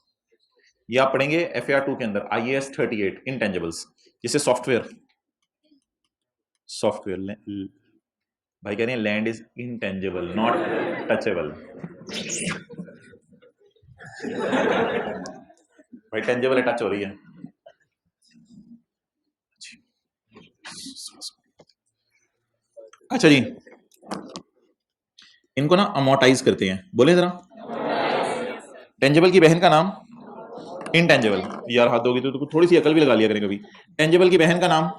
ये आप पढ़ेंगे FAR 2 के अंदर, IAS 38 इनटेंजिबल्स, जैसे सॉफ्टवेयर, सॉफ्टवेयर भाई कह रहे हैं land is intangible not touchable, भाई टेंजिबल है, टच हो रही है। अच्छा जी, इनको ना अमोर्टाइज करते हैं, बोले जरा, टेंजिबल की बहन का नाम इनटेंजिबल, यार हाथ दोगी तो थोड़ी सी अकल भी लगा लिया करें कभी, टेंजिबल की बहन का नाम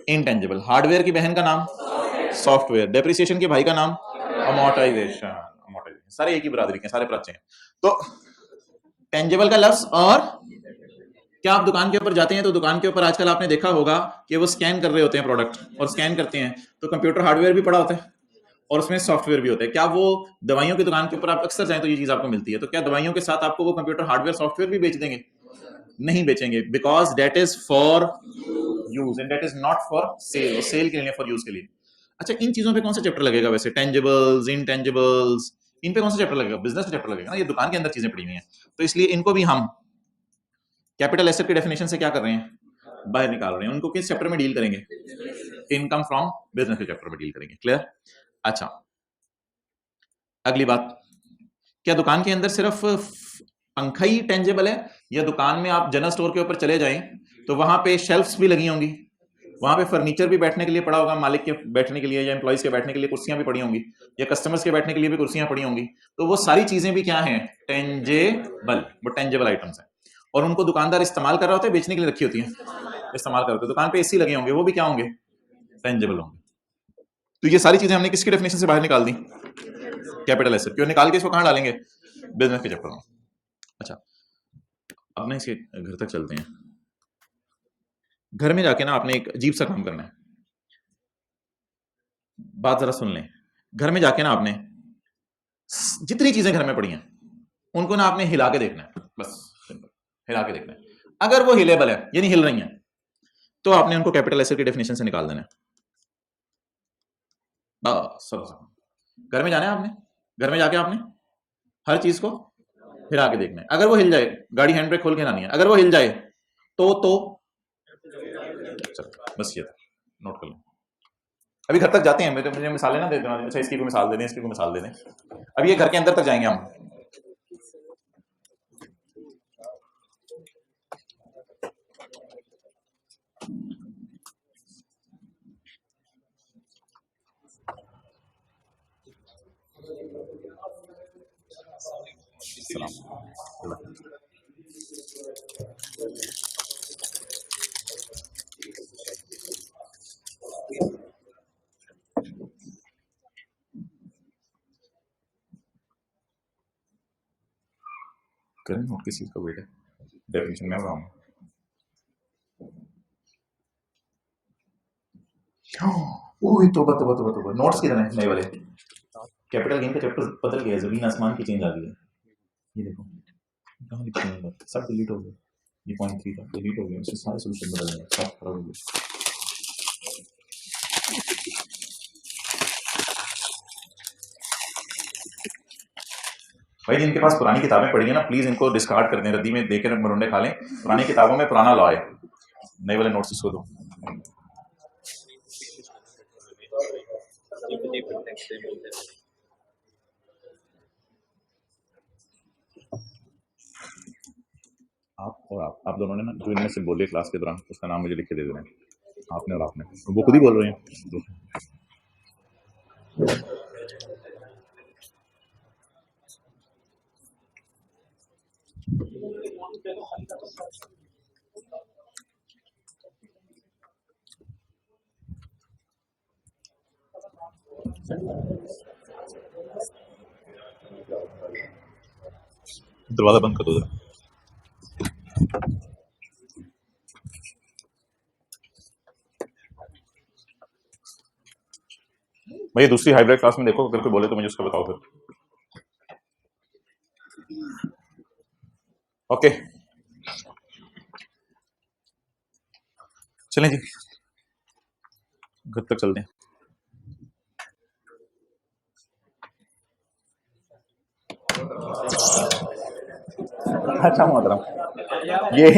इनटेंजिबल, हार्डवेयर की बहन का नाम सॉफ्टवेयर, डेप्रिसिएशन के भाई का नाम अमोर्टाइजेशन, अमोर्टाइजेशन सारे एक ही बरादरी के, सारे बच्चे हैं। तो टेंजिबल का लफ्ज, और क्या आप दुकान के ऊपर जाते हैं तो दुकान के ऊपर आजकल आपने देखा होगा कि वो स्कैन कर रहे होते हैं प्रोडक्ट, और स्कैन करते हैं तो कंप्यूटर हार्डवेयर भी पड़ा होता है और उसमें सॉफ्टवेयर भी होता है। क्या वो दवाइयों की दुकान के ऊपर आप अक्सर जाएं तो ये चीज आपको मिलती है, तो क्या दवाइयों के साथ आपको वो कंप्यूटर हार्डवेयर सॉफ्टवेयर भी बेच देंगे? नहीं बेचेंगे, because that is for use and that is not for sale, sale के लिए, फॉर यूज के लिए। अच्छा इन चीजों पे कौन सा चैप्टर लगेगा वैसे, टेंजिबल्स, इनटेंजिबल्स, इन पे कौन सा चैप्टर लगेगा? बिजनेस का चैप्टर लगेगा ना, ये दुकान के अंदर चीजें पड़ी हुई हैं, तो इसलिए इनको भी हम कैपिटल एसेट की डेफिनेशन से क्या कर रहे हैं, बाहर निकाल रहे हैं। उनको किस चैप्टर में डील करेंगे? इनकम फ्रॉम बिजनेस के चैप्टर में डील करेंगे। क्लियर? अच्छा अगली बात, क्या दुकान के अंदर सिर्फ पंखा ही टेंजेबल है, या दुकान में आप जनरल स्टोर के ऊपर चले जाएं तो वहां पे शेल्फ्स भी लगी होंगी, वहां पे फर्नीचर भी बैठने के लिए पड़ा होगा, मालिक के बैठने के लिए या एम्प्लॉइज के बैठने के लिए कुर्सियां भी पड़ी होंगी, या कस्टमर्स के बैठने के लिए भी कुर्सियां पड़ी होंगी, तो वो सारी चीजें भी क्या हैं? टेंजेबल, वो टेंजेबल आइटम्स हैं, और उनको दुकानदार इस्तेमाल कर रहा होता है, बेचने के लिए रखी होती है, इस्तेमाल कर रहे होते हैं। दुकान पे AC लगे होंगे, वो भी क्या होंगे? टेंजेबल होंगे। तो ये सारी चीजें हमने किसकी डेफिनेशन से बाहर निकाल दी? Capital asset. क्यों निकाल के इसको कहां डालेंगे? बिजनेस के चैप्टर में। अच्छा अब ना इसके घर तक चलते हैं। घर में जाके ना आपने एक अजीब सा काम करना है, बात जरा सुन लें। घर में जाके ना आपने जितनी चीजें घर में पड़ी हैं उनको ना आपने हिला के देखना है, बस हिला के देखना है। अगर वो हिलेबल है यानी हिल रही हैं, तो आपने उनको कैपिटल एसेट की डेफिनेशन से निकाल देना है। बस घर में जाना है आपने, घर में जाके आपने हर चीज को हिला के देखना है। अगर वो हिल जाए, गाड़ी हैंड ब्रेक खोल के लानी है, अगर वो हिल जाए तो बस ये नोट कर लो। अभी घर तक जाते हैं, मुझे मिसालें ना दे देना, अच्छा इसकी को मिसाल दे दें, इसकी को मिसाल दे दें। अभी ये घर के अंदर तक जाएंगे हम। करें नोट किस चीज का वेट है, डेफिनेशन में रहा हूँ। तोबा तोबा तोबा तोबा, नोट्स किधर हैं नए वाले? कैपिटल गेन का चैप्टर बदल गया, जमीन आसमान की चेंज आ गई है। ये देखो कहाँ लिखे हैं, सब डिलीट हो गए, ये पॉइंट 3 का डिलीट हो गया, उससे सारे सोल्यूशन बदल गए, सब खराब हो गए। भाई जिनके पास पुरानी किताबें पढ़ी है ना, प्लीज इनको डिस्कार्ड कर दें, रद्दी में देकर मरुंडे खा लें। पुरानी किताबों में पुराना लॉ है, नए वाले नोट्स इसको दो। आप और आप दोनों ने ना जो इनमें से बोले क्लास के दौरान उसका नाम मुझे लिख के दे देना है। आपने और आपने, वो खुद ही बोल रहे हैं। दरवाजा बंद कर दो जरा। भाई दूसरी हाइब्रिड क्लास में देखो, अगर कोई बोले तो मुझे उसका बताओ फिर। ओके चलें जी, घर तक चलते हैं। अच्छा मोहतरम, ये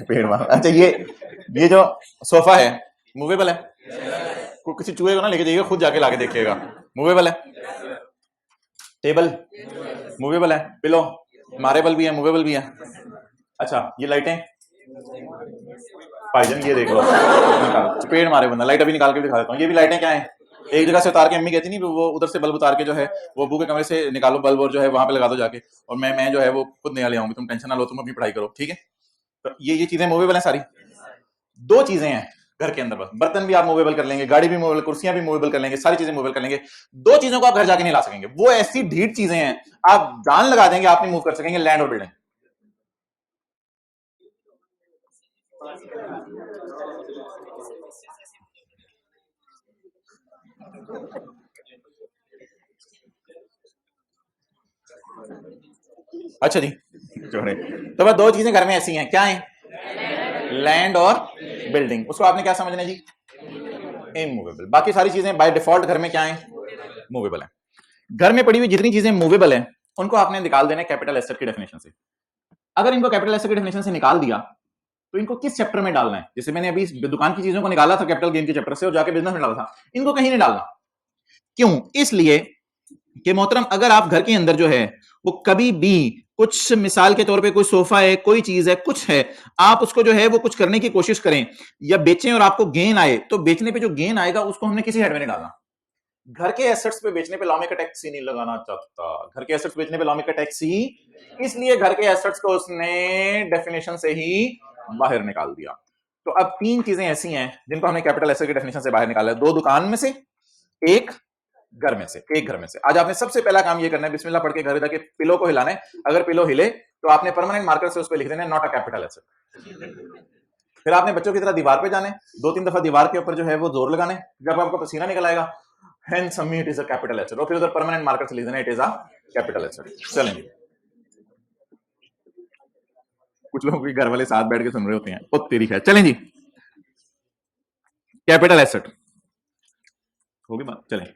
पेड़ मार, अच्छा ये जो सोफा है मूवेबल है? को किसी चूहे को ना लेके जाइएगा, खुद जाके लाके देखिएगा। मूवेबल है? टेबल मूवेबल है? पिलो मारेबल भी है, मूवेबल भी है? अच्छा ये लाइटें भाईजान ये देख लो, पेड़ मारे बंदा, लाइट अभी निकाल के दिखा देता हूँ। ये भी लाइटें क्या है, एक जगह से उतार के, अम्मी कहती नहीं वो उधर से बल्ब उतार के जो है वो अबू के कमरे से निकालो बल्ब और जो है वहां पे लगा दो जाके, और मैं जो है वो खुद नया ले आऊंगी, तुम टेंशन ना लो, तुम अपनी पढ़ाई करो, ठीक है? तो ये चीजें मूवेबल हैं सारी। दो चीजें हैं घर के अंदर, बस बर्तन भी आप मूवेबल कर लेंगे, गाड़ी भी मूवेबल, कुर्सियां भी मूवेबल कर लेंगे, सारी चीजें मूवेबल कर लेंगे। दो चीजों को आप घर जाके नहीं ला सकेंगे, वो ऐसी ढीठ चीजें हैं आप जान लगा देंगे आप नहीं मूव कर सकेंगे, लैंड और बिल्डिंग। अच्छा जी, तो बस दो चीजें घर में ऐसी हैं, क्या है? लैंड और बिल्डिंग। उसको आपने क्या समझना है जी? इमूवेबल। बाकी सारी चीजें बाय डिफॉल्ट घर में क्या है? मूवेबल है। घर में पड़ी हुई जितनी चीजें मूवेबल है उनको आपने निकाल देना कैपिटल एसेट की डेफिनेशन से। अगर इनको कैपिटल एसेट की डेफिनेशन से निकाल दिया तो इनको किस चैप्टर में डालना है? जैसे मैंने अभी दुकान की चीजों को निकाला था कैपिटल गेन के चैप्टर से और जाके बिजनेस में डाला था, इनको कहीं नहीं डालना। क्यों? इसलिए कि मोहतरम अगर आप घर के अंदर जो है वो कभी भी कुछ, मिसाल के तौर पे कोई सोफा है, कोई चीज है, कुछ है, आप उसको जो है वो कुछ करने की कोशिश करें या बेचें और आपको गेन आए, तो बेचने पे जो गेन आएगा उसको हमने किसी हेड में नहीं डालना। घर के एसेट्स पे बेचने पे लॉमी का टैक्स ही नहीं लगाना चाहता, घर के एसेट्स बेचने पे लॉमी का टैक्स ही, इसलिए घर के एसेट्स को उसने डेफिनेशन से ही बाहर निकाल दिया। तो अब तीन चीजें ऐसी हैं जिनको हमने कैपिटल एसेट की डेफिनेशन से बाहर निकाला है, दो दुकान में से, एक घर में से, एक घर में से। आज आपने सबसे पहला काम ये करना है, बिस्मिल्लाह पढ़ के घर जाके पिलो को हिलाना है, अगर पिलो हिले तो आपने परमानेंट मार्कर से उस पर लिख देना है नॉट अ कैपिटल एसेट। फिर आपने बच्चों की तरह दीवार पे जाने, दो तीन दफा दीवार के ऊपर जो है वो जोर लगाने, जब आपको पसीना निकल आएगा handsome it is a capital asset, और फिर उधर परमानेंट मार्कर से लिख देना it is a capital asset. चलेंगे, कुछ लोग भी घर वाले साथ बैठ के सुन रहे होते हैं, ओ तेरी खैर। चलें जी, कैपिटल एसेट होगी बात। चलें,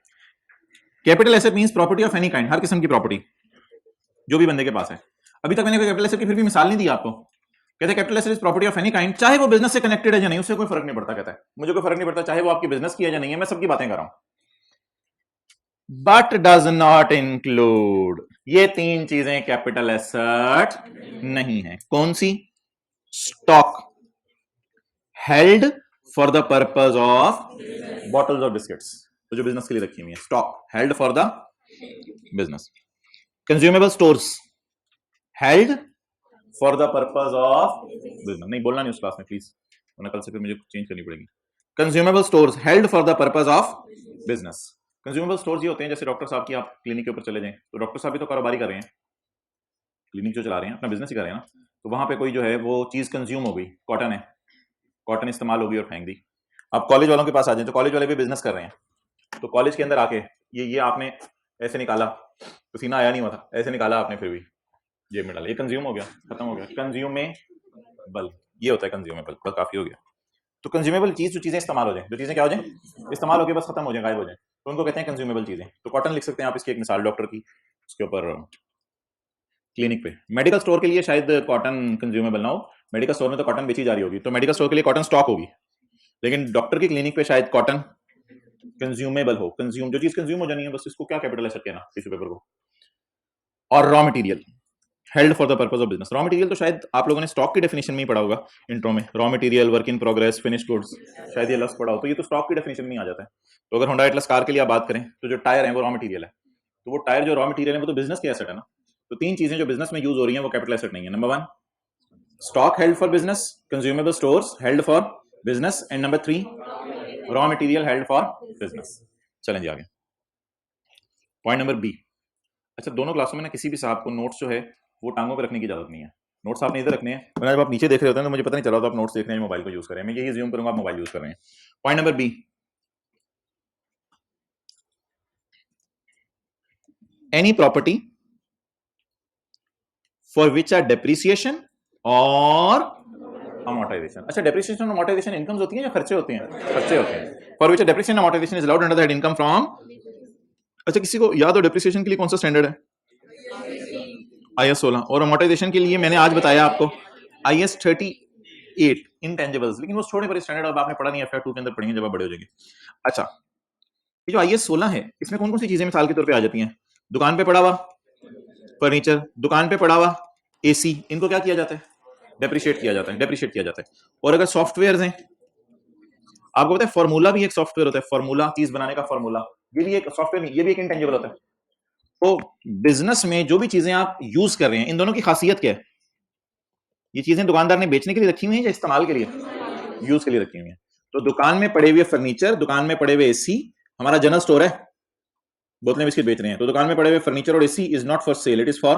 capital asset means property of any kind, हर किस्म की प्रॉपर्टी जो भी बंदे के पास है। अभी तक मैंने कोई कैपिटल एसेट की फिर भी मिसाल नहीं दी आपको। कहते हैं capital asset is property of any kind, चाहे वो बिजनेस से कनेक्टेड है या नहीं, उससे कोई फर्क नहीं पड़ता। कहता है मुझे कोई फर्क नहीं पड़ता चाहे वो आपकी बिजनेस की है या नहीं है, मैं सबकी बातें कर रहा हूं। बट डज नॉट इंक्लूड, ये तीन चीजें कैपिटल एसेट नहीं है। कौन सी? Stock held for the purpose of bottles of biscuits, तो जो बिजनेस के लिए रखी हुई है, stock held for the business. Consumable stores held for the purpose of business. नहीं बोलना नहीं उस क्लास में प्लीज, वरना कल से फिर मुझे चेंज करनी पड़ेगी। Consumable stores held for the purpose of business. Consumable stores ये होते हैं, जैसे डॉक्टर साहब की आप क्लिनिक के ऊपर चले जाएं, तो डॉक्टर साहब भी तो कारोबारी कर रहे हैं, क्लिनिक जो चला रहे हैं, अपना बिजनेस ही कर रहे हैं ना। तो वहां पे कोई जो है वो चीज कंज्यूम हो गई, कॉटन है, कॉटन इस्तेमाल होगी और फेंक दी। अब कॉलेज वालों के पास आ जाए, तो कॉलेज वाले भी बिजनेस कर रहे हैं, तो कॉलेज के अंदर आके ये आपने ऐसे निकाला, पसीना आया नहीं हुआ था, ऐसे निकाला आपने, फिर भी जेब में डाला, ये कंज्यूम हो गया, खत्म हो गया। कंज्यूमेबल ये होता है, कंज्यूमेबल बस काफी हो गया। तो कंज्यूमेबल चीज, जो चीजें इस्तेमाल हो जाए, जो चीजें क्या हो जाए, इस्तेमाल होकर बस खत्म हो जाए, गायब हो जाए, तो उनको कहते हैं कंज्यूमेबल चीजें। तो कॉटन लिख सकते हैं आप, इसकी एक मिसाल डॉक्टर की, उसके ऊपर क्लिनिक पे। मेडिकल स्टोर के लिए शायद कॉटन कंज्यूमेबल ना हो, मेडिकल स्टोर में तो कॉटन बेची जा रही होगी, तो मेडिकल स्टोर के लिए कॉटन स्टॉक होगी, लेकिन डॉक्टर की क्लिनिक पे शायद कॉटन कंज्यूमेबल हो, कंज्यूम, जो चीज कंज्यूम हो जानी है बस इसको क्या कैपिटल एसेट कहना, टिश्यू पेपर को। और raw material held for the purpose of business. Raw material तो शायद आप लोगों ने स्टॉक की डेफिनेशन में ही पढ़ा होगा इंट्रो में, raw material, work in progress, finish goods, शायद ये लफ्ज पढ़ा हो, तो ये तो स्टॉक की डेफिनेशन में आ जाता है। तो अगर होंडा एटलस कार के लिए आप बात करें तो जो टायर है वो रॉ मटेरियल है, तो वो टायर जो रॉ मटेरियल है वो तो बिजनेस के एसेट है ना। तो तीन चीजें जो बिजनेस में यूज हो रही हैं वो कैपिटल एसेट नहीं है। Number 1 stock held for business, consumable stores held for business, and number 3 raw material held for business. चलें जी आगे, पॉइंट नंबर बी। अच्छा, दोनों क्लासों में ना किसी भी साहब को नोट्स जो है वो टांगों पे रखने की जरूरत नहीं है। नोट्स आपने इधर रखने हैं, वरना जब आप नीचे देख रहे होते हैं तो मुझे पता नहीं चला तो आप नोट्स देख रहे हैं, मोबाइल को यूज कर रहे हैं। मैं यही ज्यूम करूंगा आप मोबाइल यूज कर रहे हैं। Point number B, any property for which are depreciation और अमोर्टाइजेशन। अच्छा, डेप्रिसिएशन और अमोर्टाइजेशन इनकम्स होती हैं या खर्चे होते हैं? खर्चे होते हैं। For which depreciation amortization is allowed under the head income from. अच्छा, किसी को याद हो डेप्रिसिएशन के लिए कौन सा स्टैंडर्ड है? IS 16। और अमोर्टाइजेशन के लिए मैंने आज बताया आपको IS 38 इंटेंजिबल्स, लेकिन वो छोटे पर स्टैंडर्ड अब आपने पढ़ा नहीं, FR2 के अंदर पढ़ेंगे जब आप बड़े हो जाएंगे। अच्छा, ये जो IS 16 है इसमें कौन कौन सी चीजें मिसाल के तौर पे आ जाती हैं? दुकान पे पड़ा हुआ फर्नीचर, दुकान पे पड़ा हुआ AC, इनको क्या किया जाता है? डेप्रिशिएट किया जाता है, डेप्रिशिएट किया जाता है। और अगर सॉफ्टवेयर हैं, आपको पता है फॉर्मूला भी एक सॉफ्टवेयर होता है, फॉर्मूला, चीज बनाने का फॉर्मूला, ये भी एक सॉफ्टवेयर नहीं, ये भी एक इंटेंजिबल होता है। तो बिजनेस में जो भी चीजें आप यूज कर रहे हैं, इन दोनों की खासियत क्या है? ये चीजें दुकानदार ने बेचने के लिए रखी हुई हैं या इस्तेमाल के लिए? यूज के लिए रखी हुई हैं। तो दुकान में पड़े हुए फर्नीचर, दुकान में पड़े हुए AC, हमारा जनरल स्टोर है, बोतलें बिस्किट बेच रहे हैं, तो दुकान में पड़े हुए फर्नीचर और AC is not for cell, it is for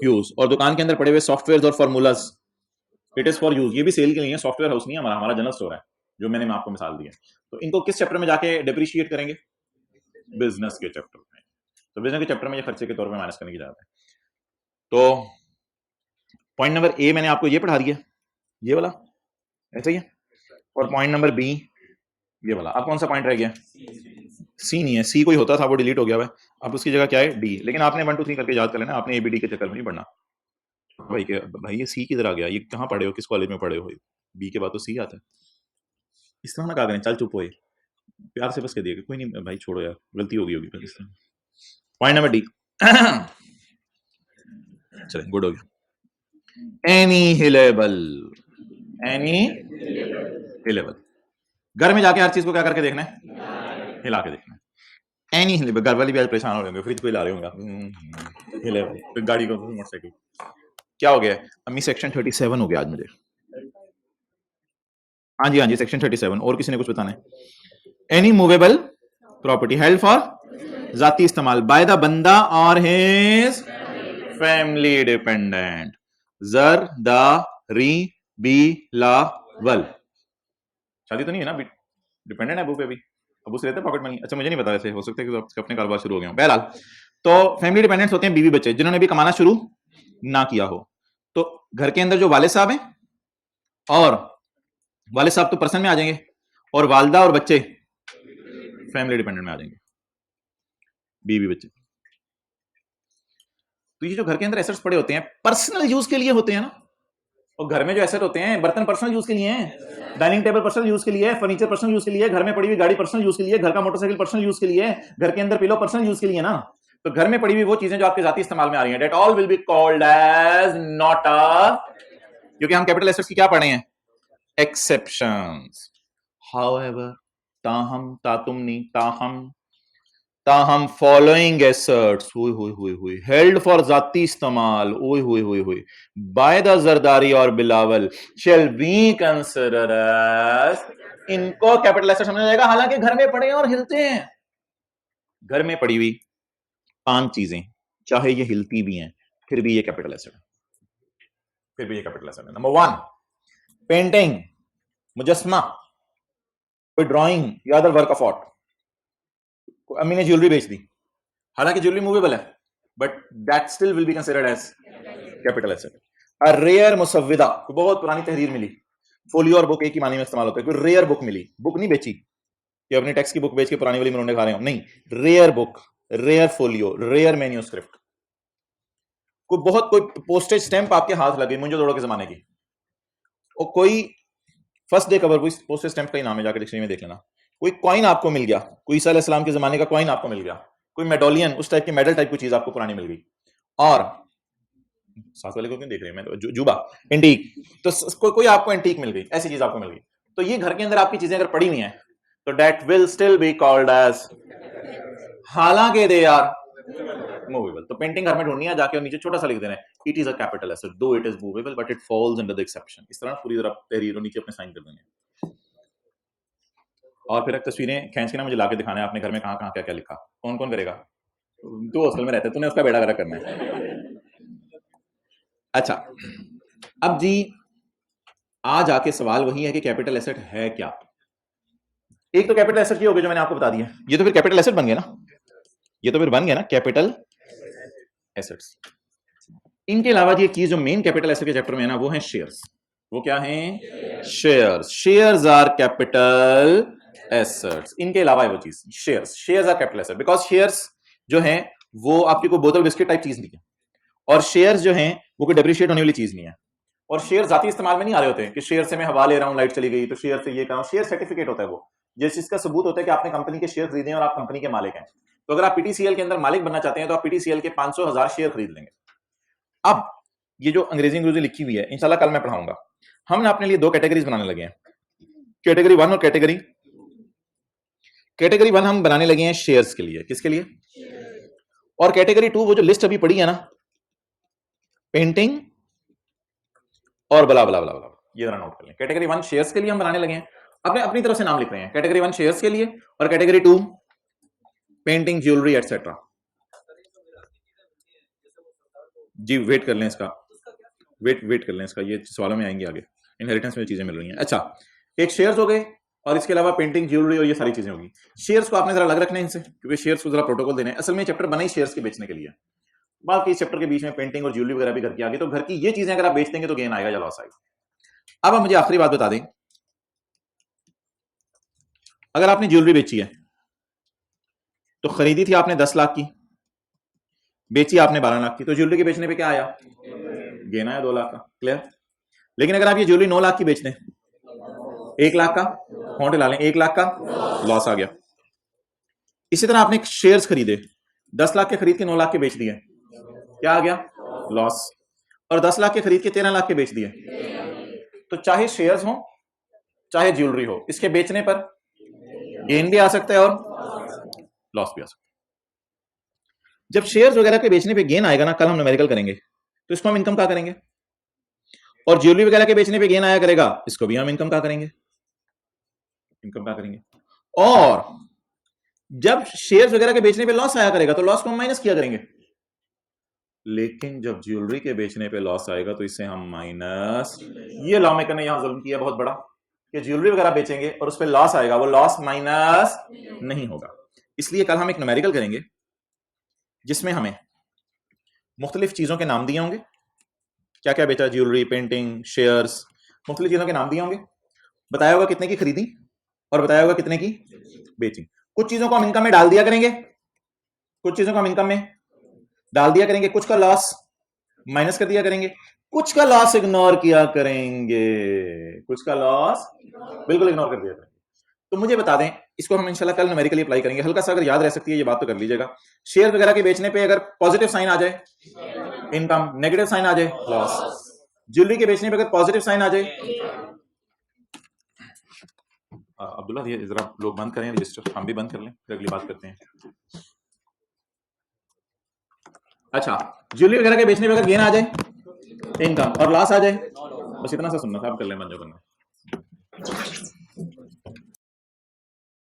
use. और दुकान के अंदर पड़े हुए सॉफ्टवेयर और formulas, it is for use. ये भी सेल के लिए, सॉफ्टवेयर हाउस नहीं है हमारा, हमारा जनरल स्टोर है जो मैंने आपको मिसाल दी है। तो इनको किस चैप्टर में जाके डेप्रिशिएट करेंगे? बिजनेस के चैप्टर में। तो बिजनेस के चैप्टर में ये खर्चे के तौर पर माइनस करने की जरूरत है। तो पॉइंट नंबर A मैंने आपको ये पढ़ा दिया, ये वाला ऐसा ही है। और पॉइंट नंबर B ये वाला। अब कौन सा पॉइंट रह गया? C नहीं है, C कोई होता था वो डिलीट हो गया है, अब उसकी जगह क्या है? D। लेकिन आपने 1 2 3 करके याद कर लेना, आपने ABD के चक्कर में नहीं पढ़ना। भाई के भाई ये C किधर आ गया? ये कहाँ पढ़े हो, किस कॉलेज में पढ़े हो? B के बाद तो C आता है। इस तरह ना कहा करें, चल चुप हो, प्यार से बस कह दिया कोई नहीं भाई छोड़ो यार, गलती होगी होगी। इस तरह पॉइंट नंबर D चलें, गुड हो गया। एनी हिलेबल, एनी हिलेबल, घर में जाके हर चीज को क्या करके देखना है? हिला के देखना है। एनी हिलेबल, घर वाले भी आज परेशान हो रहे होंगे, फ्रिज को हिला रहे होंगे, हिलेबल, फिर गाड़ी को, मोटरसाइकिल। क्या हो गया अम्मी? सेक्शन 37 हो गया आज मुझे। हाँ जी हाँ जी, सेक्शन 37। और किसी ने कुछ बताना है? Any movable property held for जाती इस्तेमाल बाय द बंदा और हिज फैमिली डिपेंडेंट। जर द री बी ला वल। शादी तो नहीं है ना, डिपेंडेंट है अबू पे भी, अबू से लेते हैं पॉकेट मनी। अच्छा मुझे नहीं पता, वैसे हो सकता है कि अपने कारोबार शुरू हो गया हो। बहरहाल, तो फैमिली डिपेंडेंट्स होते हैं बीवी बच्चे जिन्होंने भी कमाना शुरू ना किया हो। तो घर के अंदर जो वाले साहब हैं, और वाले साहब तो पर्सन में आ जाएंगे, और वालदा और बच्चे फैमिली डिपेंडेंट में आ जाएंगे, बीवी बच्चे। तो ये जो घर के अंदर एसेट्स पड़े होते हैं पर्सनल यूज के लिए होते हैं ना। और घर में जो एसेट होते हैं, बर्तन पर्सनल यूज के लिए हैं, डाइनिंग टेबल पर्सनल यूज के लिए है, फर्नीचर पर्सनल यूज के लिए, घर में पड़ी हुई गाड़ी पर्सनल यूज के लिए, घर का मोटरसाइकिल पर्सनल यूज के लिए, घर के अंदर पिलो पर्सनल यूज के लिए ना। तो घर में पड़ी हुई वो चीजें जो आपके जाती इस्तेमाल में आ रही हैं, that all will be called as not a, क्योंकि हम कैपिटल एसेट्स की क्या पढ़े हैं? एक्सेप्शंस। हाउएवर, ताहम, तातुमनी, ताहम, ताहम फॉलोइंग एसेट्स हुई हेल्ड फॉर जाती इस्तेमाल हुई बाय द जरदारी और Bilawal shall be considered as, इनको कैपिटल एसेट समझा जाएगा। हालांकि घर में पड़े हैं और हिलते हैं, घर में पड़ी हुई 5 चीजें चाहे ये हिलती भी हैं फिर भी ये कैपिटल एसेट, फिर भी ये कैपिटल एसेट है। नंबर 1 पेंटिंग, मुजस्मा, कोई ड्राइंग या अदर वर्क ऑफ आर्ट। अम्मी ने ज्वेलरी बेच दी, हालांकि ज्वेलरी मूवेबल है, but that still will be considered as capital asset. A rare मुसव्विदा, बहुत पुरानी तहरीर मिली, फोलियो और बुक एक ही मानी में इस्तेमाल होता है। कोई रेयर बुक मिली, बुक नहीं बेची कि अपनी टैक्स की बुक बेच के पुरानी वाली मरोंडे खा रहे हो, नहीं, rare book, rare folio, rare manuscript. कोई पोस्टेज स्टैंप आपके हाथ लगे मुंजो दौड़ो के जमाने की, और कोई फर्स्ट डे कवर, कोई पोस्टेज स्टैंप का ही नाम है, जाकर डिक्शनरी में देख लेना, कोई कॉइन आपको मिल गया, कोई ईसा अलैहिस्सलाम के जमाने का कॉइन आपको मिल गया, कोई मेडोलियन, उस टाइप की मेडल टाइप की चीज आपको पुरानी मिल गई, और साथ वाले को क्यों देख रहे हैं, मैं तो जुबा एंटीक, तो कोई आपको एंटीक मिल गई, ऐसी चीज आपको मिल गई, तो ये घर के अंदर आपकी चीजें अगर पड़ी हुई हैं तो that will still be called as, हालांकि दे आर मूवेबल। तो पेंटिंग घर में ढूंढनी है जाके और नीचे छोटा सा लिख देना है, it is a capital asset though it is movable but it falls under the exception. इस तरह पूरी तरह तहरीर नीचे अपने साइन कर देंगे, और फिर तस्वीरें खींच के ना मुझे लाके दिखाना है आपने घर में कहां कहां क्या क्या लिखा। कौन कौन करेगा? तू हॉस्टल में रहता है, तूने उसका बेड़ा गर्क करना है। अच्छा, अब जी आज आके सवाल वही है कि कैपिटल एसेट है क्या। एक तो कैपिटल एसेट ये हो गया जो मैंने आपको बता दिया, ये तो फिर कैपिटल एसेट बन गया ना, ये तो फिर बन गया ना कैपिटल एसेट्स। इनके अलावा ये चीज जो मेन कैपिटल एसेट के चैप्टर में है ना, वो है शेयर्स। वो क्या है? Shares. Shares are capital assets. इनके अलावा है वो चीज shares. Shares are capital asset because shares जो है वो आपकी कोई बोतल बिस्किट टाइप चीज नहीं है, और शेयर्स जो है वो कोई डेप्रिशिएट होने वाली चीज नहीं है, और शेयर जाती इस्तेमाल में नहीं आ रहे होते कि शेयर से मैं हवा ले रहा हूं, लाइट चली गई तो शेयर से ये कर रहा हूं। शेयर सर्टिफिकेट होता है वो, जिस चीज का सबूत होता है कि आपने कंपनी के शेयर खरीदे हैं और आप कंपनी के मालिक हैं। तो अगर आप पीटीसीएल के अंदर मालिक बनना चाहते हैं तो आप पीटीसीएल के 500,000 शेयर खरीद लेंगे। अब ये जो अंग्रेजी लिखी हुई है इंशाल्लाह कल मैं पढ़ाऊंगा। हमने अपने लिए दो कैटेगरीज बनाने लगे हैं, कैटेगरी 1 और कैटेगरी 1 हम बनाने लगे हैं शेयर्स के लिए। किसके लिए? और कैटेगरी 2 वो जो लिस्ट अभी पड़ी है ना, पेंटिंग और बला बला बला बला, ये जरा नोट कर लें। कैटेगरी 1 शेयर्स के लिए हम बनाने लगे हैं, अपने अपनी तरफ से नाम लिख रहे हैं। कैटेगरी 1 शेयर्स के लिए और कैटेगरी 2 पेंटिंग, ज्वेलरी एटसेट्रा। जी वेट कर लें इसका, वेट कर लें इसका, ये सवालों में आएंगे आगे। इनहेरिटेंस में चीजें मिल रही हैं। अच्छा, एक शेयर्स हो गए और इसके अलावा पेंटिंग, ज्वेलरी और ये सारी चीजें होगी। शेयर्स को आपने जरा अलग रखना है इनसे, क्योंकि शेयर्स को जरा प्रोटोकॉल देना है। असल में चैप्टर बना ही शेयर्स के बेचने के लिए, बाकी इस चैप्टर के बीच में पेंटिंग और ज्वेलरी वगैरह भी घर की आगे, तो घर की ये चीजें अगर आप बेच देंगे तो गेन आएगा या लॉस आएगा। अब मुझे आखिरी बात बता दें, अगर आपने ज्वेलरी बेची है तो खरीदी थी आपने 10 लाख की, बेची आपने 12 लाख की, तो ज्वेलरी के बेचने पे क्या आया? गेन आया 2 लाख का। क्लियर? लेकिन अगर आप ये ज्वेलरी 9 लाख की बेच दें, 1 लाख का होंठ ला लें, 1 लाख का लॉस आ गया। इसी तरह आपने शेयर्स खरीदे, 10 लाख के खरीद के 9 लाख के बेच दिए, क्या आ गया? लॉस। और 10 लाख के खरीद के 13 लाख के बेच दिए, तो चाहे शेयर्स हो चाहे ज्वेलरी हो, इसके बेचने पर गेन भी आ सकता है और लॉस भी आ सकता है। जब शेयर्स वगैरह के बेचने पे गेन आएगा ना, कल हम न्यूमेरिकल करेंगे, तो इसको हम इनकम का करेंगे। और ज्वेलरी वगैरह के बेचने पे गेन आया करेगा, इसको भी हम इनकम का करेंगे, इनकम का करेंगे। और जब शेयर्स वगैरह के बेचने पे लॉस आया करेगा तो लॉस को हम माइनस किया करेंगे। लेकिन जब ज्वेलरी के बेचने पे लॉस आएगा तो इसे हम माइनस, ये लॉ मेकर ने यहां जुल्म किया बहुत बड़ा, कि ज्वेलरी वगैरह बेचेंगे और उस पर लॉस आएगा, वो लॉस माइनस नहीं होगा। इसलिए कल हम एक न्यूमेरिकल करेंगे जिसमें हमें मुख्तलिफ चीजों के नाम दिए होंगे, क्या क्या बेचा, ज्वेलरी, पेंटिंग, शेयर्स, मुख्तलिफ चीजों के नाम दिए होंगे, बताया होगा कितने की खरीदी और बताया होगा कितने की बेची। कुछ चीजों को हम इनकम में डाल दिया करेंगे, कुछ चीजों को हम इनकम में डाल दिया करेंगे, कुछ का लॉस माइनस कर दिया करेंगे, कुछ का लॉस इग्नोर किया करेंगे, कुछ का लॉस बिल्कुल इग्नोर कर दिया करेंगे। तो मुझे बता दें, इसको हम इंशाल्लाह कल न्यूमेरिकली अप्लाई करेंगे। हल्का सा अगर याद रह सकती है ये बात तो कर लीजिएगा। शेयर वगैरह के बेचने पे अगर पॉजिटिव साइन आ जाए इनकम, नेगेटिव साइन आ जाए लॉस। ज्वेलरी के बेचने पे अगर पॉजिटिव साइन आ जाए, अब्दुल्ला ये जरा लोग बंद करें रजिस्टर, हम भी बंद कर लें, फिर अगली बात करते हैं। अच्छा, ज्वेलरी वगैरह के बेचने पे अगर गेन आ जाए इनकम और लॉस आ जाए, बस इतना सा सुनना था, आप कर लें बंद जो करना।